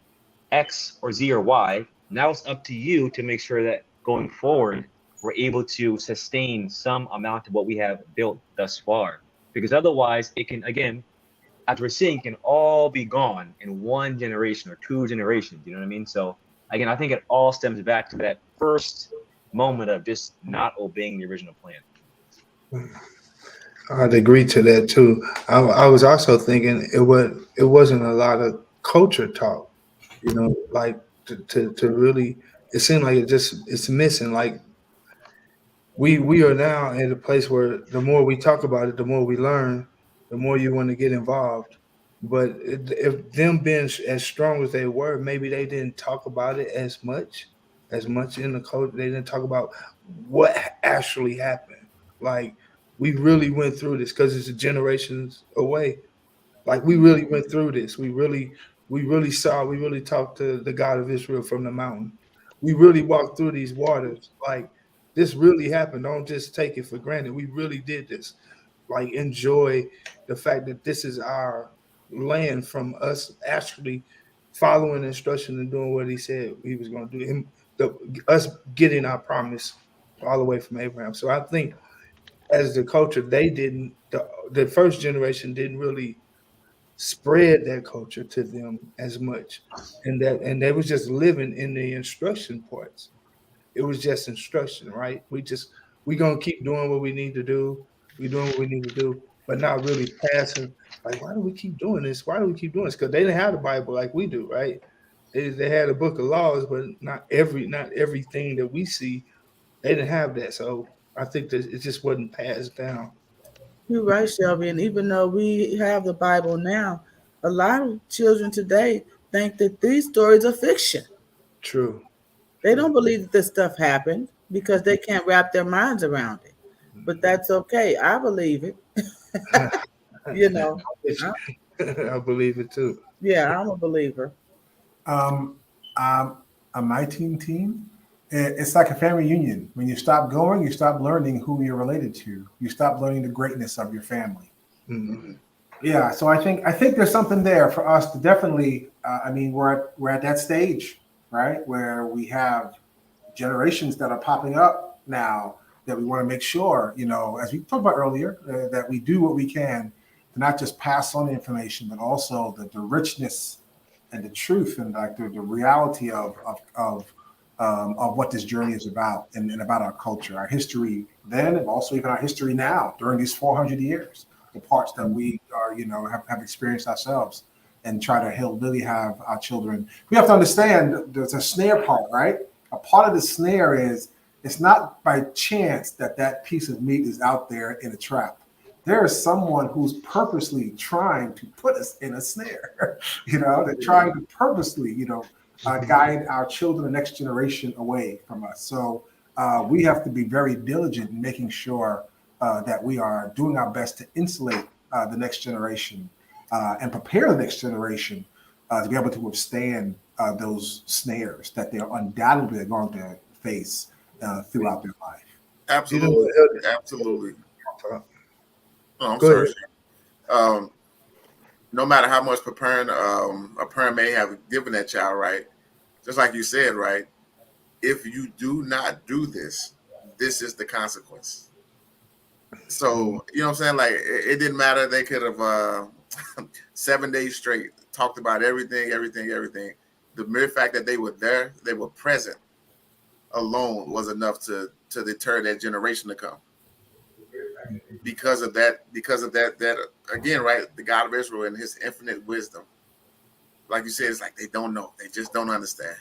X or Z or Y. Now it's up to you to make sure that going forward, we're able to sustain some amount of what we have built thus far. Because otherwise, it can, again, as we're seeing, can all be gone in one generation or two generations. You know what I mean? So, again, I think it all stems back to that first moment of just not obeying the original plan. I'd agree to that too. I was also thinking it wasn't a lot of culture talk, like to really. It seemed like it's missing. Like we are now at a place where the more we talk about it, the more we learn, the more you want to get involved. But if them being as strong as they were, maybe they didn't talk about it as much in the culture. They didn't talk about what actually happened. Like we really went through this because it's generations away. Like we really went through this. We really talked to the God of Israel from the mountain. We really walked through these waters. Like this really happened. Don't just take it for granted. We really did this. Like enjoy the fact that this is our land from us actually following instruction and doing what he said he was going to do. Us getting our promise all the way from Abraham. So I think as the culture, they didn't the first generation didn't really spread that culture to them as much, and they was just living in the instruction parts. It was just instruction, right? We gonna keep doing what we need to do. We doing what we need to do, but not really passing. Like, why do we keep doing this? Why do we keep doing this? Because they didn't have the Bible like we do, right? They had a book of laws, but not everything that we see. They didn't have that, so I think that it just wasn't passed down. You're right, Shelby. And even though we have the Bible now, a lot of children today think that these stories are fiction. True. They don't believe that this stuff happened because they can't wrap their minds around it. But that's okay. I believe it. You know, I believe it too. yeah, I'm a believer. Um, on my team, it's like a family reunion. When you stop going, you stop learning who you're related to. You stop learning the greatness of your family. Mm-hmm. Yeah, so I think there's something there for us to definitely. I mean, we're at that stage, right, where we have generations that are popping up now that we want to make sure, as we talked about earlier, that we do what we can to not just pass on the information, but also the richness and the truth and like the reality of what this journey is about and about our culture, our history then, and also even our history now during these 400 years, the parts that we are, have experienced ourselves and try to really have our children. We have to understand there's a snare part, right? A part of the snare is it's not by chance that piece of meat is out there in a trap. There is someone who's purposely trying to put us in a snare. They're trying to purposely, guide our children, the next generation away from us. So we have to be very diligent in making sure that we are doing our best to insulate the next generation and prepare the next generation to be able to withstand those snares that they're undoubtedly going to face throughout their life. Absolutely. Absolutely. Oh, I'm Go sorry. No matter how much preparing a parent may have given that child, right? Just like you said, right? If you do not do this, this is the consequence. So, you know what I'm saying? Like, it didn't matter. They could have 7 days straight talked about everything. The mere fact that they were there, they were present alone was enough to deter that generation to come. Because of that again, right? The God of Israel and his infinite wisdom. Like you said, it's like they don't know. They just don't understand.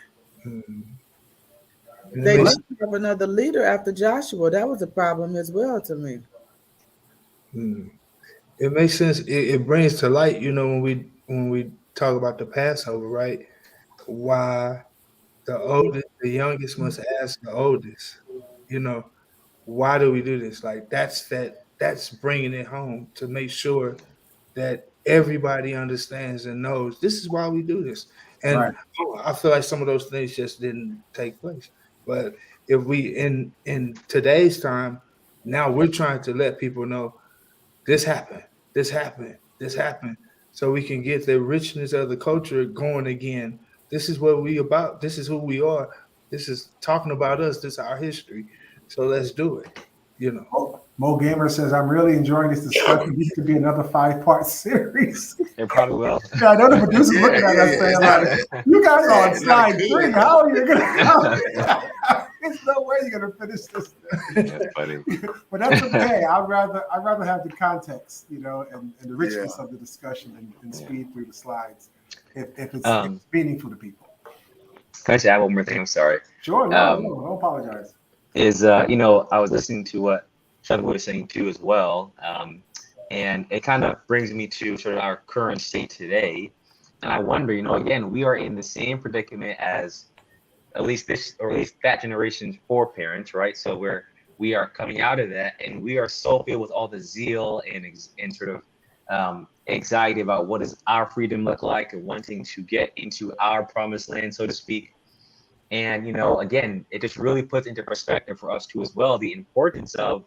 They didn't have another leader after Joshua. That was a problem as well to me. It makes sense. It brings to light, when we talk about the Passover, right? Why the youngest must ask the oldest. Why do we do this? Like that's bringing it home to make sure that everybody understands and knows this is why we do this. And right. I feel like some of those things just didn't take place. But if we in today's time, now we're trying to let people know this happened, this happened, this happened, so we can get the richness of the culture going again. This is what we about. This is who we are. This is talking about us. This is our history. So let's do it. Mo Gamer says, I'm really enjoying this discussion. This could be another 5-part series. It probably will. Yeah, I know the producer's looking at us saying, like, you guys are on slide 3. How are you going to? There's no way you're going to finish this. That's funny. But that's okay. I'd rather have the context, and the richness of the discussion and speed through the slides if it's meaningful to people. Can I just add one more thing? I'm sorry. Sure, no, don't apologize. I was listening to what Sean was saying too as well, and it kind of brings me to sort of our current state today. And I wonder, again, we are in the same predicament as at least that generation's foreparents, right? So we are coming out of that, and we are so filled with all the zeal and sort of anxiety about what does our freedom look like, and wanting to get into our promised land, so to speak. And again, it just really puts into perspective for us too as well the importance of,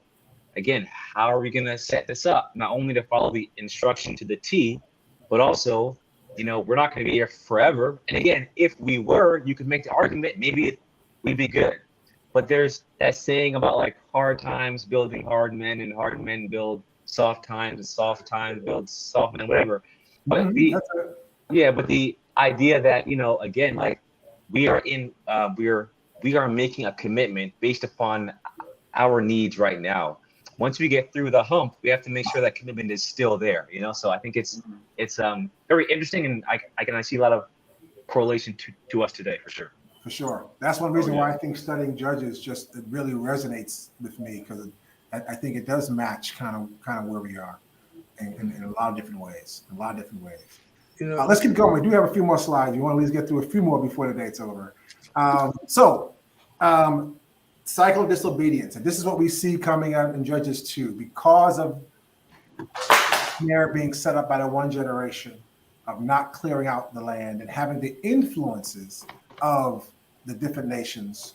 again, how are we going to set this up? Not only to follow the instruction to the T, but also, we're not going to be here forever. And again, if we were, you could make the argument maybe we'd be good. But there's that saying about like hard times building hard men, and hard men build soft times, and soft times build soft men, whatever. But but the idea that again, like we are making a commitment based upon our needs right now. Once we get through the hump, we have to make sure that commitment is still there. So I think it's very interesting, and I see a lot of correlation to us today for sure. For sure. That's one reason why I think studying Judges it really resonates with me, because I think it does match kind of where we are in a lot of different ways. Let's keep going. We do have a few more slides. You want to at least get through a few more before the date's over. Cycle of disobedience. And this is what we see coming out in Judges 2. Because of snare being set up by the one generation of not clearing out the land and having the influences of the different nations,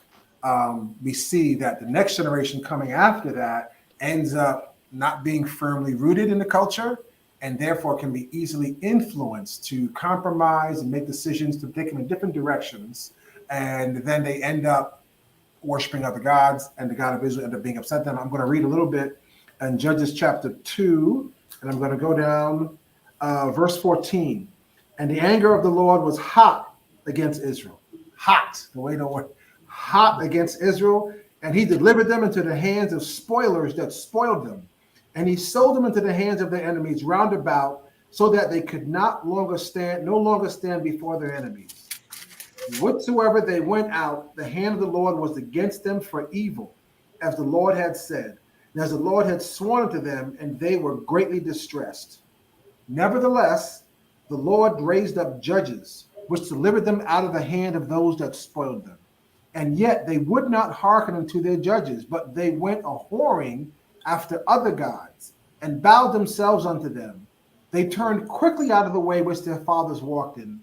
we see that the next generation coming after that ends up not being firmly rooted in the culture, and therefore can be easily influenced to compromise and make decisions to take them in different directions. And then they end up worshiping other gods, and the God of Israel end up being upset with them. I'm going to read a little bit in Judges chapter 2, and I'm going to go down verse 14. And the anger of the Lord was hot against Israel. Hot against Israel. And he delivered them into the hands of spoilers that spoiled them. And he sold them into the hands of their enemies round about, so that they could no longer stand before their enemies. Whatsoever they went out, the hand of the Lord was against them for evil, as the Lord had said, and as the Lord had sworn unto them, and they were greatly distressed. Nevertheless, the Lord raised up judges, which delivered them out of the hand of those that spoiled them. And yet they would not hearken unto their judges, but they went a-whoring after other gods, and bowed themselves unto them. They turned quickly out of the way which their fathers walked in,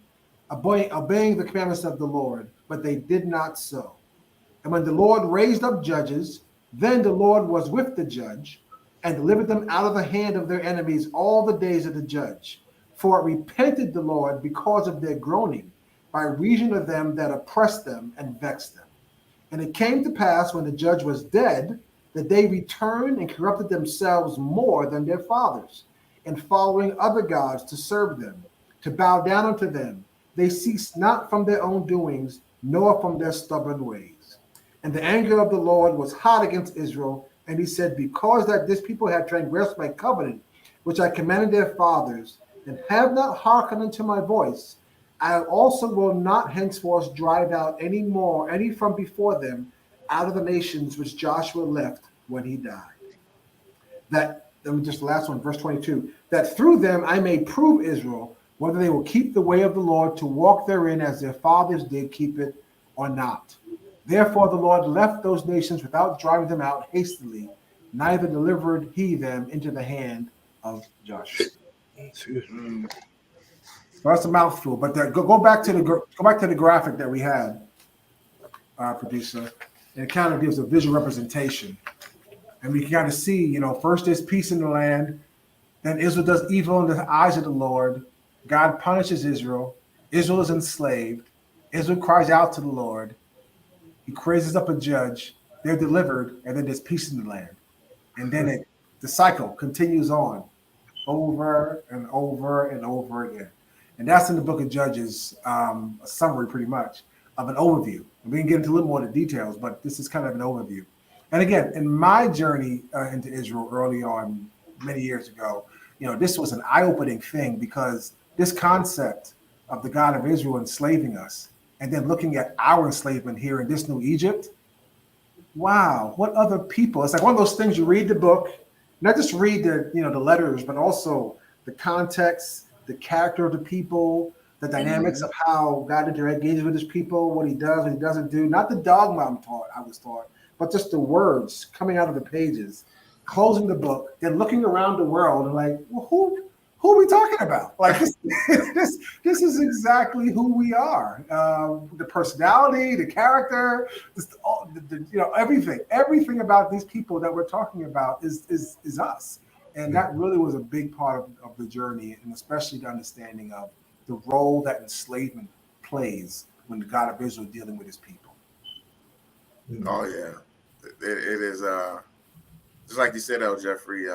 obeying the commandments of the Lord, but they did not so. And when the Lord raised up judges, then the Lord was with the judge, and delivered them out of the hand of their enemies all the days of the judge. For it repented the Lord because of their groaning, by reason of them that oppressed them and vexed them. And it came to pass, when the judge was dead, that they returned and corrupted themselves more than their fathers, and following other gods to serve them, to bow down unto them. They ceased not from their own doings, nor from their stubborn ways. And the anger of the Lord was hot against Israel, and he said, because that this people had transgressed my covenant, which I commanded their fathers, and have not hearkened unto my voice, I also will not henceforth drive out any from before them out of the nations which Joshua left when he died. Just the last one, verse 22, that through them I may prove Israel, whether they will keep the way of the Lord to walk therein as their fathers did keep it or not. Therefore the Lord left those nations without driving them out hastily, neither delivered he them into the hand of Joshua. So that's a mouthful, but go back to the graphic that we had, producer, and it kind of gives a visual representation, and we can kind of see, first there's peace in the land, then Israel does evil in the eyes of the Lord. God punishes Israel. Israel is enslaved. Israel cries out to the Lord. He raises up a judge. They're delivered, and then there's peace in the land, and then the cycle continues on, over and over and over again. And that's in the book of Judges, a summary pretty much of an overview. And we can get into a little more of the details, but this is kind of an overview. And again, in my journey into Israel early on, many years ago, this was an eye-opening thing, because this concept of the God of Israel enslaving us and then looking at our enslavement here in this new Egypt. Wow, what other people? It's like one of those things you read the book, not just read the letters, but also the context, the character of the people, the dynamics of how God engages with his people, what he does, what he doesn't do. Not the dogma I was taught, but just the words coming out of the pages, closing the book, then looking around the world and like, well, who are we talking about? Like this is exactly who we are. The personality, the character, everything about these people that we're talking about is us. And that really was a big part of the journey, and especially the understanding of the role that enslavement plays when the God of Israel is dealing with his people. Oh yeah, it is. Just like you said, Jeffrey.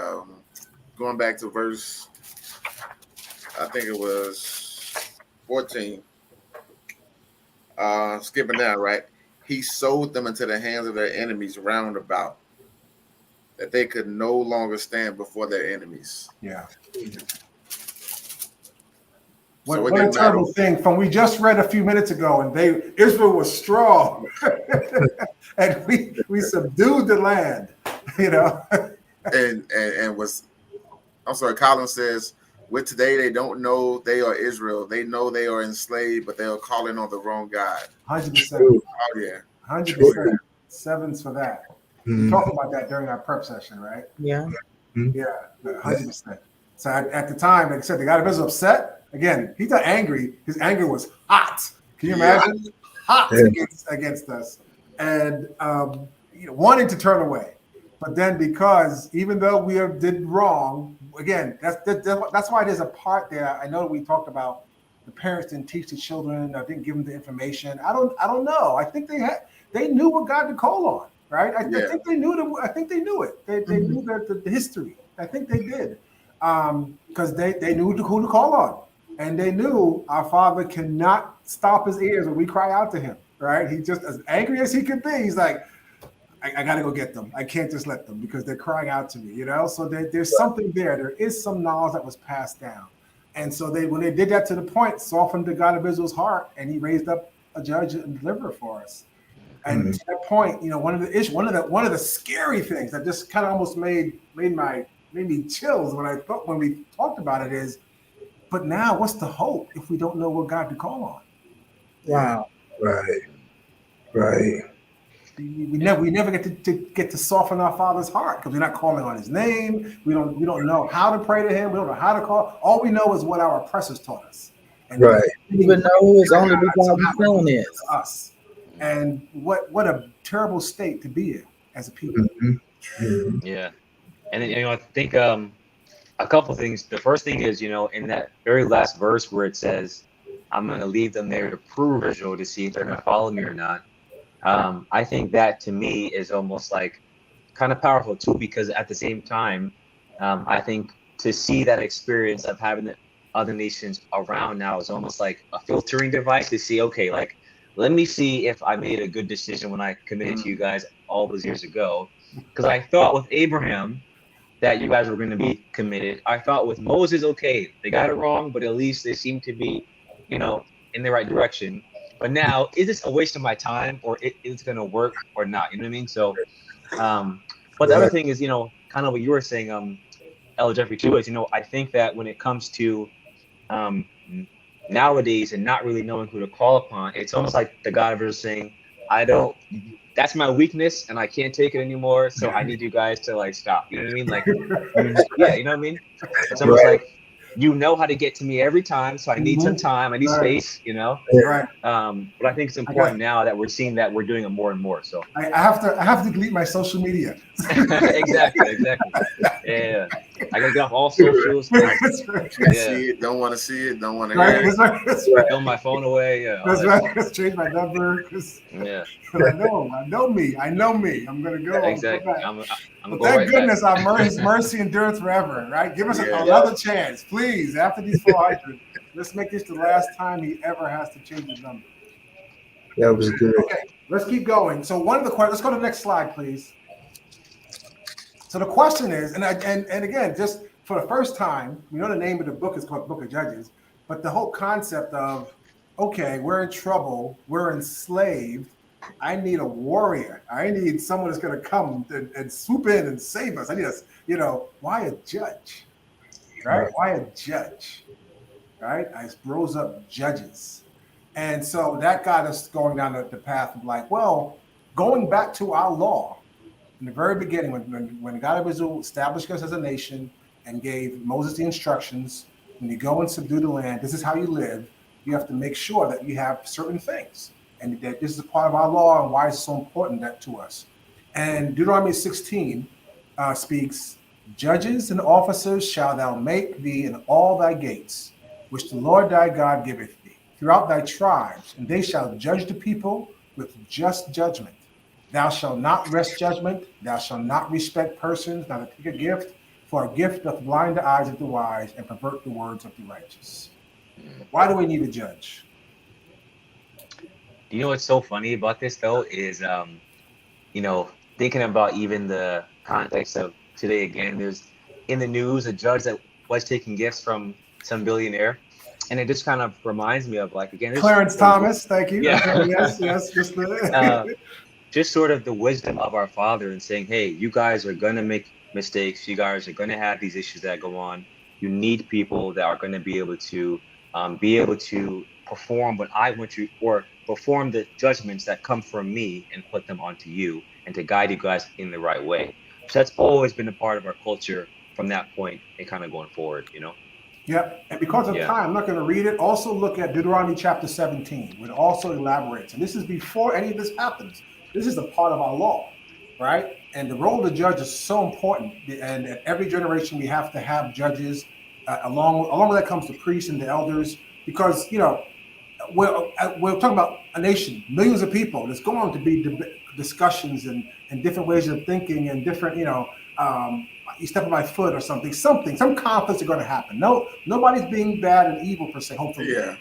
Going back to verse, I think it was 14. Skipping down, right? He sold them into the hands of their enemies round about, that they could no longer stand before their enemies. Yeah. So what a terrible thing! From we just read a few minutes ago, and Israel was strong, and we subdued the land, and was. I'm sorry. Colin says, "With today they don't know they are Israel. They know they are enslaved, but they are calling on the wrong God." 100%. Oh yeah. 100%. Sevens for that. We talked about that during our prep session, right? Yeah. Yeah. 100%. So at the time, like I said, the God of Israel upset. Again, he's not angry. His anger was hot. Can you imagine? Yeah. Hot against us, and wanting to turn away. But then, because even though we did wrong, again, that's why there's a part there. I know we talked about the parents didn't teach the children, or didn't give them the information. I don't know. I think they knew what God to call on, right? I think they knew I think they knew it. They knew the history. I think they did, because they knew who to call on. And they knew our Father cannot stop his ears when we cry out to him, right? He just, as angry as he could be, he's like, I got to go get them. I can't just let them because they're crying out to me, So there's something there. There is some knowledge that was passed down. And so when they did that to the point, softened the God of Israel's heart, and he raised up a judge and deliverer for us. And to that point, one of the scary things that just kind of almost made me chills when we talked about it is, but now, what's the hope if we don't know what God to call on? Wow. Right. We never get to soften our Father's heart because we're not calling on his name. We don't know how to pray to him. We don't know how to call. All we know is what our oppressors taught us. And right. We even know who his only begotten Son is. Us. And what a terrible state to be in as a people. Yeah. And then, I think a couple things. The first thing is, in that very last verse where it says, I'm going to leave them there to prove Israel to see if they're going to follow me or not. I think that to me is almost like kind of powerful too, because at the same time, I think to see that experience of having the other nations around now is almost like a filtering device to see, okay, like, let me see if I made a good decision when I committed to you guys all those years ago. Because I thought with Abraham that you guys were going to be committed. I thought with Moses, okay, they got it wrong, but at least they seem to be, in the right direction. But now, is this a waste of my time, or is it going to work or not? You know what I mean? So, but the other thing is, kind of what you were saying, Ella Jeffrey too, is, I think that when it comes to nowadays and not really knowing who to call upon, it's almost like the God of Israel saying, that's my weakness and I can't take it anymore. So I need you guys to like stop. You know what I mean? Like, yeah, you know what I mean? It's almost like, how to get to me every time. So I need some time. I need space, Right. But I think it's important now that we're seeing that we're doing it more and more. So I have to delete my social media. Exactly. Yeah. I gotta get off all socials. See it, don't want to see it, don't want to hear it. That's right. Throw my phone away. Yeah. That's right. Let's change my number. Yeah. I know me. I'm gonna go. Exactly. But thank goodness His mercy endureth forever, right? Give us another chance, please. After these 400, let's make this the last time he ever has to change his number. That was good. Okay, let's keep going. So let's go to the next slide, please. So the question is, and again, just for the first time, we know the name of the book is called Book of Judges, but the whole concept of okay, we're in trouble, we're enslaved. I need a warrior. I need someone that's going to come and swoop in and save us. I need us, why a judge, right? Why a judge, right? I rose up judges. And so that got us going down the path of like, well, going back to our law in the very beginning, when God of Israel established us as a nation and gave Moses the instructions, when you go and subdue the land, this is how you live. You have to make sure that you have certain things, and that this is a part of our law and why it's so important that to us. And Deuteronomy 16 speaks, judges and officers shall thou make thee in all thy gates, which the Lord thy God giveth thee, throughout thy tribes, and they shall judge the people with just judgment. Thou shalt not wrest judgment. Thou shalt not respect persons, not to take a gift, for a gift doth blind the eyes of the wise and pervert the words of the righteous. Why do we need a judge? You know what's so funny about this though is thinking about even the context of today again, there's in the news a judge that was taking gifts from some billionaire. And it just kind of reminds me of like again, Clarence Thomas, thank you. Yeah. Okay, yes, just just sort of the wisdom of our Father and saying, hey, you guys are gonna make mistakes, you guys are gonna have these issues that go on. You need people that are gonna be able to perform what I want you, or perform the judgments that come from me and put them onto you and to guide you guys in the right way. So that's always been a part of our culture from that point and kind of going forward, Yep. And because of time, I'm not going to read it. Also look at Deuteronomy chapter 17, which also elaborates. And this is before any of this happens. This is a part of our law, right? And the role of the judge is so important. And at every generation, we have to have judges. Along with that comes the priests and the elders, because, we're talking about a nation, millions of people. There's going to be discussions and different ways of thinking and different, you step on my foot or something, some conflicts are going to happen. No, nobody's being bad and evil per se, hopefully. Yeah.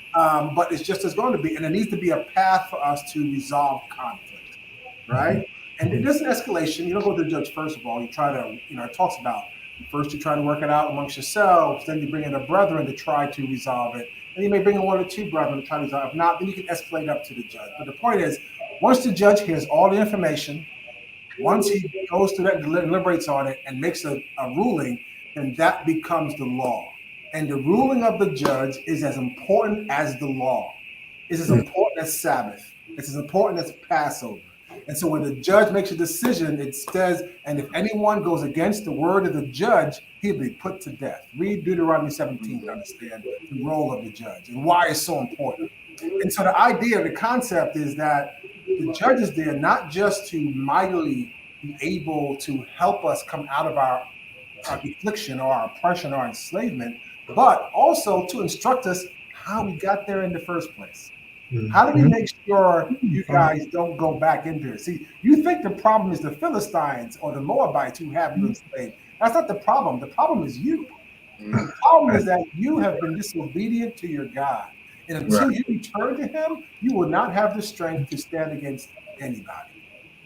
But it's just, there's going to be, and there needs to be a path for us to resolve conflict, right? And it isn't escalation. You don't go to the judge first of all. You try to, it talks about first you try to work it out amongst yourselves, then you bring in a brethren to try to resolve it. And you may bring in one or two brethren to try to resolve it. If not, then you can escalate up to the judge. But the point is, once the judge hears all the information, once he goes through that and deliberates on it and makes a ruling, then that becomes the law. And the ruling of the judge is as important as the law. It's as important as Sabbath. It's as important as Passover. And so when the judge makes a decision, it says, and if anyone goes against the word of the judge, he'll be put to death. Read Deuteronomy 17 to understand the role of the judge and why it's so important. And so the idea, the concept is that the judge is there not just to mightily be able to help us come out of our affliction or our oppression or our enslavement, but also to instruct us how we got there in the first place. How do we make sure you guys don't go back into it? See, you think the problem is the Philistines or the Moabites who have you enslaved. That's not the problem. The problem is you. The problem is that you have been disobedient to your God. And until you return to him, you will not have the strength to stand against anybody.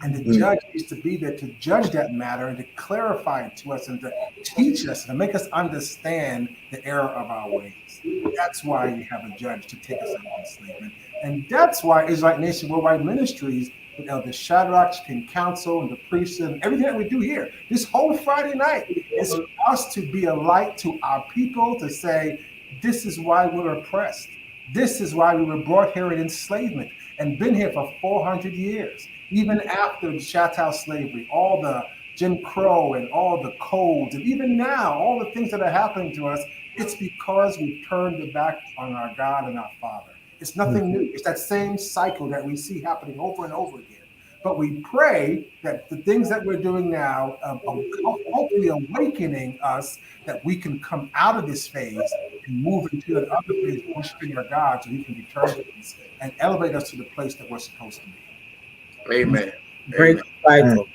And the judge needs to be there to judge that matter and to clarify it to us and to teach us and to make us understand the error of our ways. That's why we have a judge to take us out of enslavement. And that's why Israelite Nation Worldwide Ministries, with Elder Shadrach, King Council, and the priests, and everything that we do here, this whole Friday night is for us to be a light to our people, to say, this is why we're oppressed. This is why we were brought here in enslavement and been here for 400 years. Even after the chattel slavery, all the Jim Crow and all the codes, and even now, all the things that are happening to us, it's because we turned the back on our God and our Father. It's nothing new. It's that same cycle that we see happening over and over again. But we pray that the things that we're doing now, hopefully awakening us, that we can come out of this phase and move into the other phase, worshiping our God, so we can return to this and elevate us to the place that we're supposed to be. Amen. Great cycle.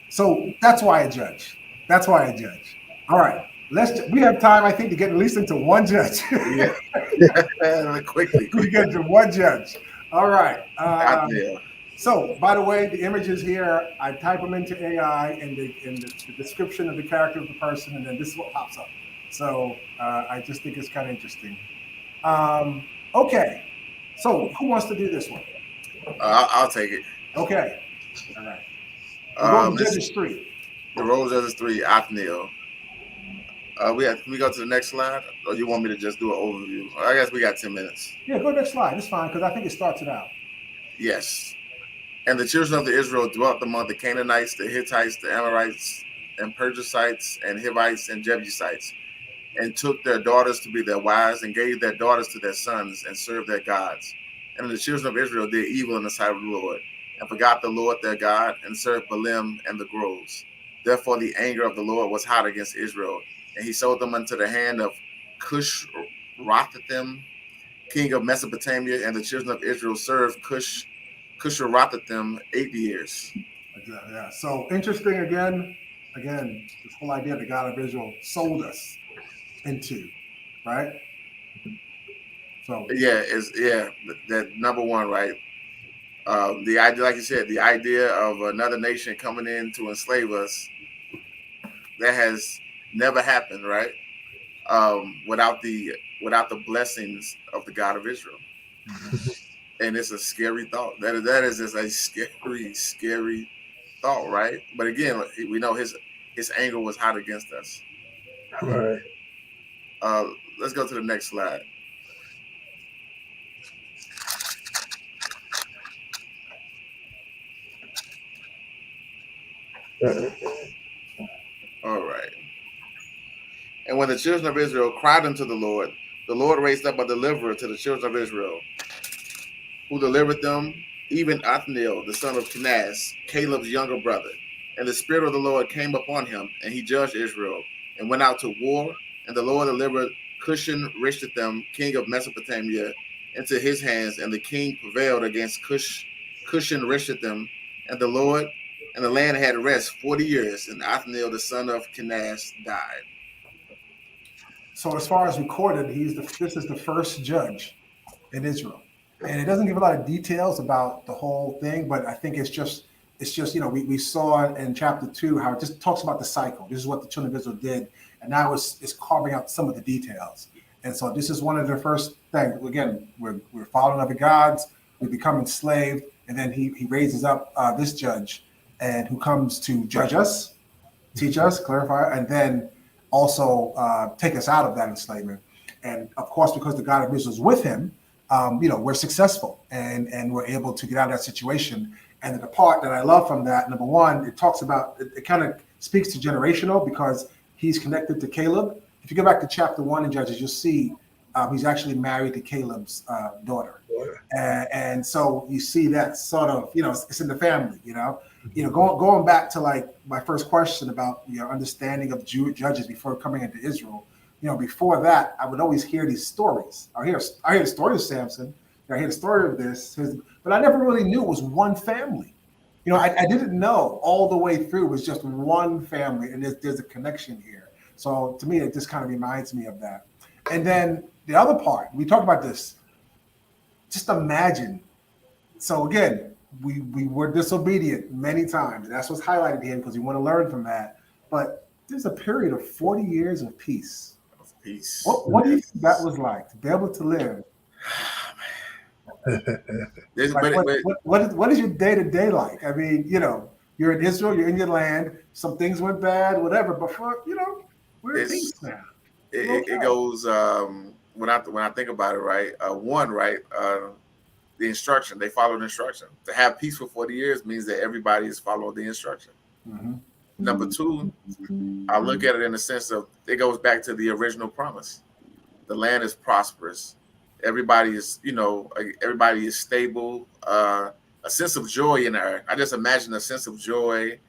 So that's why I judge. That's why I judge. All right. We have time, I think, to get at least into one judge. Yeah. Quickly. We get to one judge. All right. Yeah. So, by the way, the images here, I type them into AI in the description of the character of the person, and then this is what pops up. So I just think it's kind of interesting. Okay. So who wants to do this one? I'll take it. Okay. All right. We're going to It's Judges 3. the Rose Judges 3, Othniel. Can we go to the next slide? Or you want me to just do an overview? I guess we got 10 minutes. Yeah, go next slide. It's fine because I think it starts it out. Yes. And the children of the Israel dwelt among the Canaanites, the Hittites, the Amorites, and Perizzites, and Hivites, and Jebusites, and took their daughters to be their wives, and gave their daughters to their sons, and served their gods. And the children of Israel did evil in the sight of the Lord, and forgot the Lord their God, and served Baalim and the groves. Therefore the anger of the Lord was hot against Israel, and he sold them unto the hand of Cush-Rathathim, king of Mesopotamia, and the children of Israel served Cush-Rathathim 8 years. Yeah. So interesting again, this whole idea the God of Israel sold us into, right? So that number one, right? The idea, like you said, the idea of another nation coming in to enslave us, that has never happened, right? Without the blessings of the God of Israel. And it's a scary thought. That is just a scary thought, right? But again, we know his anger was hot against us. Right. Let's go to the next slide. All right. And when the children of Israel cried unto the Lord raised up a deliverer to the children of Israel, who delivered them, even Othniel, the son of Kenaz, Caleb's younger brother. And the Spirit of the Lord came upon him, and he judged Israel, and went out to war. And the Lord delivered Cushan-Rishathaim, king of Mesopotamia, into his hands, and the king prevailed against Cushan-Rishathaim, and the land had rest 40 years, and Othniel, the son of Kenaz, died. So as far as recorded, this is the first judge in Israel, and it doesn't give a lot of details about the whole thing, but I think it's just we saw in chapter 2 how it just talks about the cycle. This is what the children of Israel did, and now it's carving out some of the details. And so this is one of the first things. Again, we're following other gods, we become enslaved, and then he raises up this judge, and who comes to judge us, teach us, clarify, and then also take us out of that enslavement. And of course, because the God of Israel is with him, we're successful and we're able to get out of that situation. And the part that I love from that, number one, it talks about, it kind of speaks to generational because he's connected to Caleb. If you go back to chapter 1 in Judges, you'll see he's actually married to Caleb's daughter. And so you see that sort of, it's in the family, going back to like my first question about your understanding of judges before coming into Israel. Before that, I would always hear these stories. I hear the story of Samson. I hear the story of this, but I never really knew it was one family. I didn't know all the way through it was just one family, and there's a connection here. So to me, it just kind of reminds me of that. And then the other part, we talked about this. Just imagine. So again, we were disobedient many times, and that's what's highlighted here because we want to learn from that. But there's a period of 40 years of peace. Peace. What do you think that was like to be able to live? What is your day-to-day like? I mean, you're in Israel, you're in your land. Some things went bad, whatever. But we're in peace now. It goes when I think about it, right? The instruction, they followed the instruction. To have peace for 40 years means that everybody has followed the instruction. Mm-hmm. Number two, I look at it in the sense of it goes back to the original promise. The land is prosperous. Everybody is stable. A sense of joy in there. I just imagine a sense of joy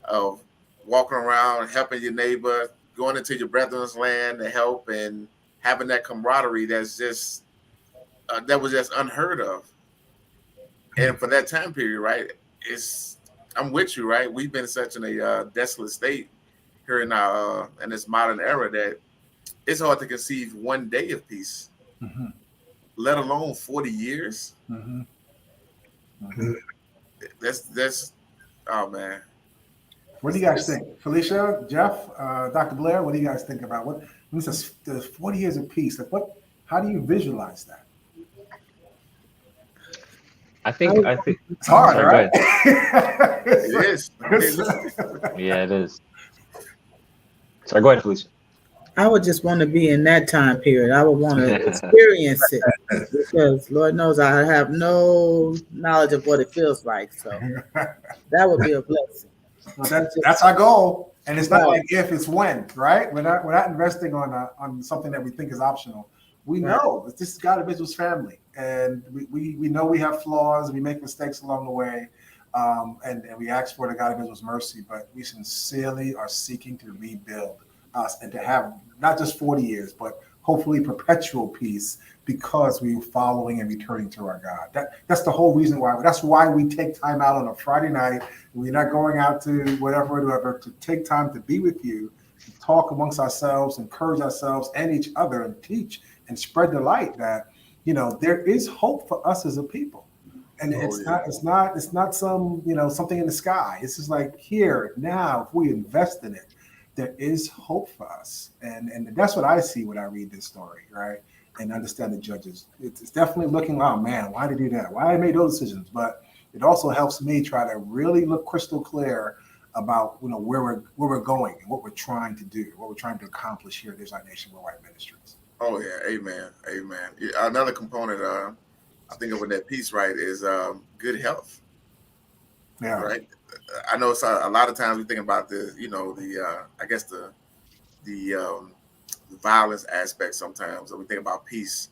of walking around, helping your neighbor, going into your brethren's land to help, and having that camaraderie that's just that was just unheard of. And for that time period, right? I'm with you, right? We've been such in a desolate state here in this modern era that it's hard to conceive one day of peace, mm-hmm. let alone 40 years. Mm-hmm. Mm-hmm. That's oh man. What do you guys think, Felicia, Jeff, Dr. Blair? What do you guys think about what when it says there's 40 years of peace? Like How do you visualize that? I think It's hard, sorry, right? go ahead. It is. Yeah, it is. Sorry, go ahead, Felicia. I would just want to be in that time period. I would want to experience it because Lord knows I have no knowledge of what it feels like. So that would be a blessing. Well, that's our goal, and it's not Right. like if, it's when, right? We're not investing on something that we think is optional. We know that this is God of Israel's family, and we know we have flaws and we make mistakes along the way, and we ask for the God of Israel's mercy, but we sincerely are seeking to rebuild us and to have not just 40 years, but hopefully perpetual peace because we're following and returning to our God. That's the whole reason why. That's why we take time out on a Friday night. We're not going out to whatever, to take time to be with you, to talk amongst ourselves, encourage ourselves and each other, and teach and spread the light that, there is hope for us as a people. And it's not some, something in the sky. It's just like here, now, if we invest in it, there is hope for us. And that's what I see when I read this story, right? And understand the judges. It's definitely looking, oh man, why did they do that? Why did they make those decisions? But it also helps me try to really look crystal clear about, where we're going and what we're trying to do, what we're trying to accomplish here at Israelite Nation Worldwide Ministries. Oh yeah, amen. Yeah, another component, I think of in that piece, right, is good health. Yeah. Right. I know it's a lot of times we think about the I guess the violence aspect sometimes, and we think about peace,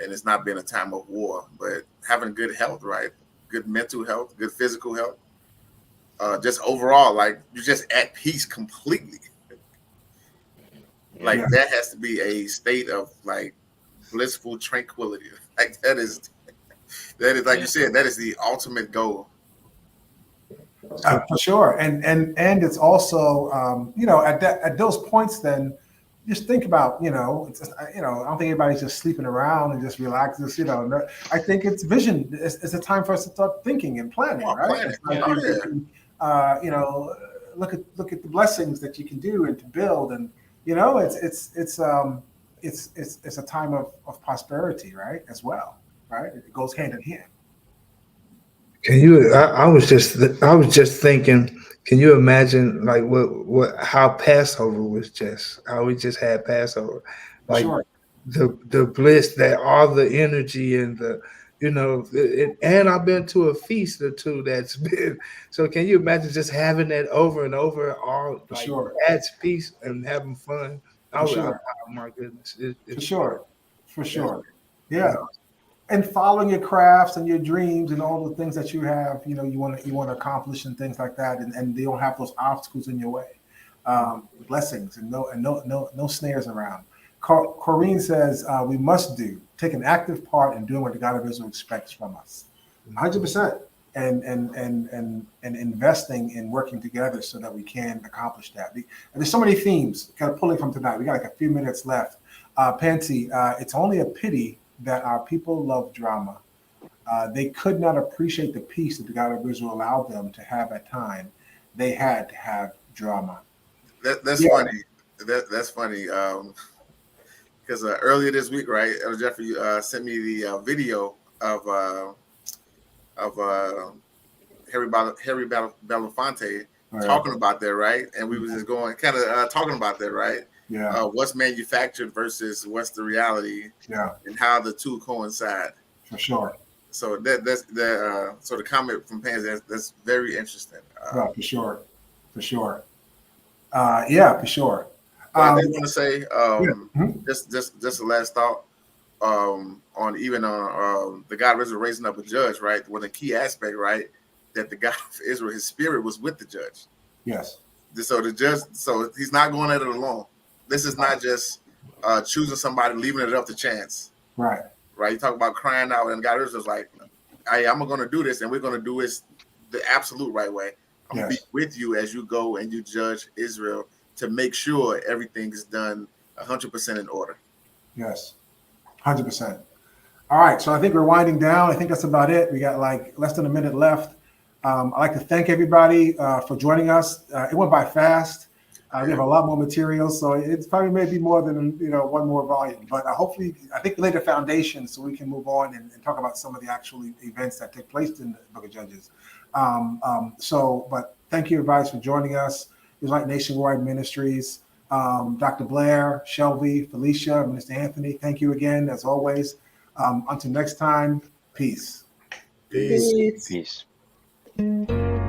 and it's not been a time of war, but having good health, right? Good mental health, good physical health, just overall, like you're just at peace completely. Like that has to be a state of like blissful tranquility. Like that is like you said, that is the ultimate goal. For sure, and it's also at those points, then just think about it's just, I don't think anybody's just sleeping around and just relaxes. I think it's vision. It's a time for us to start thinking and planning, right? It's like look at the blessings that you can do and to build, and it's a time of prosperity, right? As well, right? It goes hand in hand. Can you? I was just thinking. Can you imagine like how Passover was just? How we just had Passover, like sure. the bliss, that all the energy and the and I've been to a feast or two that's been. So can you imagine just having that over and over, all For like sure. at peace and having fun? Oh my goodness! For sure. Yeah. And following your crafts and your dreams and all the things that you have, you want to accomplish and things like that, and they don't have those obstacles in your way, blessings and no snares around. Corrine says we must take an active part in doing what the God of Israel expects from us, 100%, and investing in working together so that we can accomplish that. And there's so many themes kind of pulling from tonight. We got like a few minutes left. Pansy, it's only a pity that our people love drama. They could not appreciate the peace that the God of Israel allowed them to have at time. They had to have drama. That's funny. That's funny. Because earlier this week, right, Jeffrey sent me the video of Harry Belafonte talking about that, right? And we was just going kind of talking about that, right? Yeah. What's manufactured versus what's the reality? Yeah. And how the two coincide. For sure. So so the comment from Pans, that's very interesting. For sure. For sure. For sure. I did want to say just a last thought on the God of Israel raising up a judge, right? One of the key aspect, right, that the God of Israel, his spirit was with the judge. Yes. So the judge, so he's not going at it alone. This is not just choosing somebody, leaving it up to chance. Right. Right. You talk about crying out, and God of Israel's like, hey, I'm going to do this, and we're going to do this the absolute right way. I'm going to be with you as you go and you judge Israel to make sure everything is done 100% in order. Yes, 100%. All right, so I think we're winding down. I think that's about it. We got like less than a minute left. I'd like to thank everybody for joining us. It went by fast. We have a lot more material, so it's probably maybe more than one more volume. But hopefully, I think we laid a foundation so we can move on and talk about some of the actual events that take place in the Book of Judges. But thank you, everybody, for joining us. Israelite Nationwide Ministries, Dr. Blair, Shelby, Felicia, Minister Anthony. Thank you again, as always. Until next time, peace. Peace. Peace. Peace.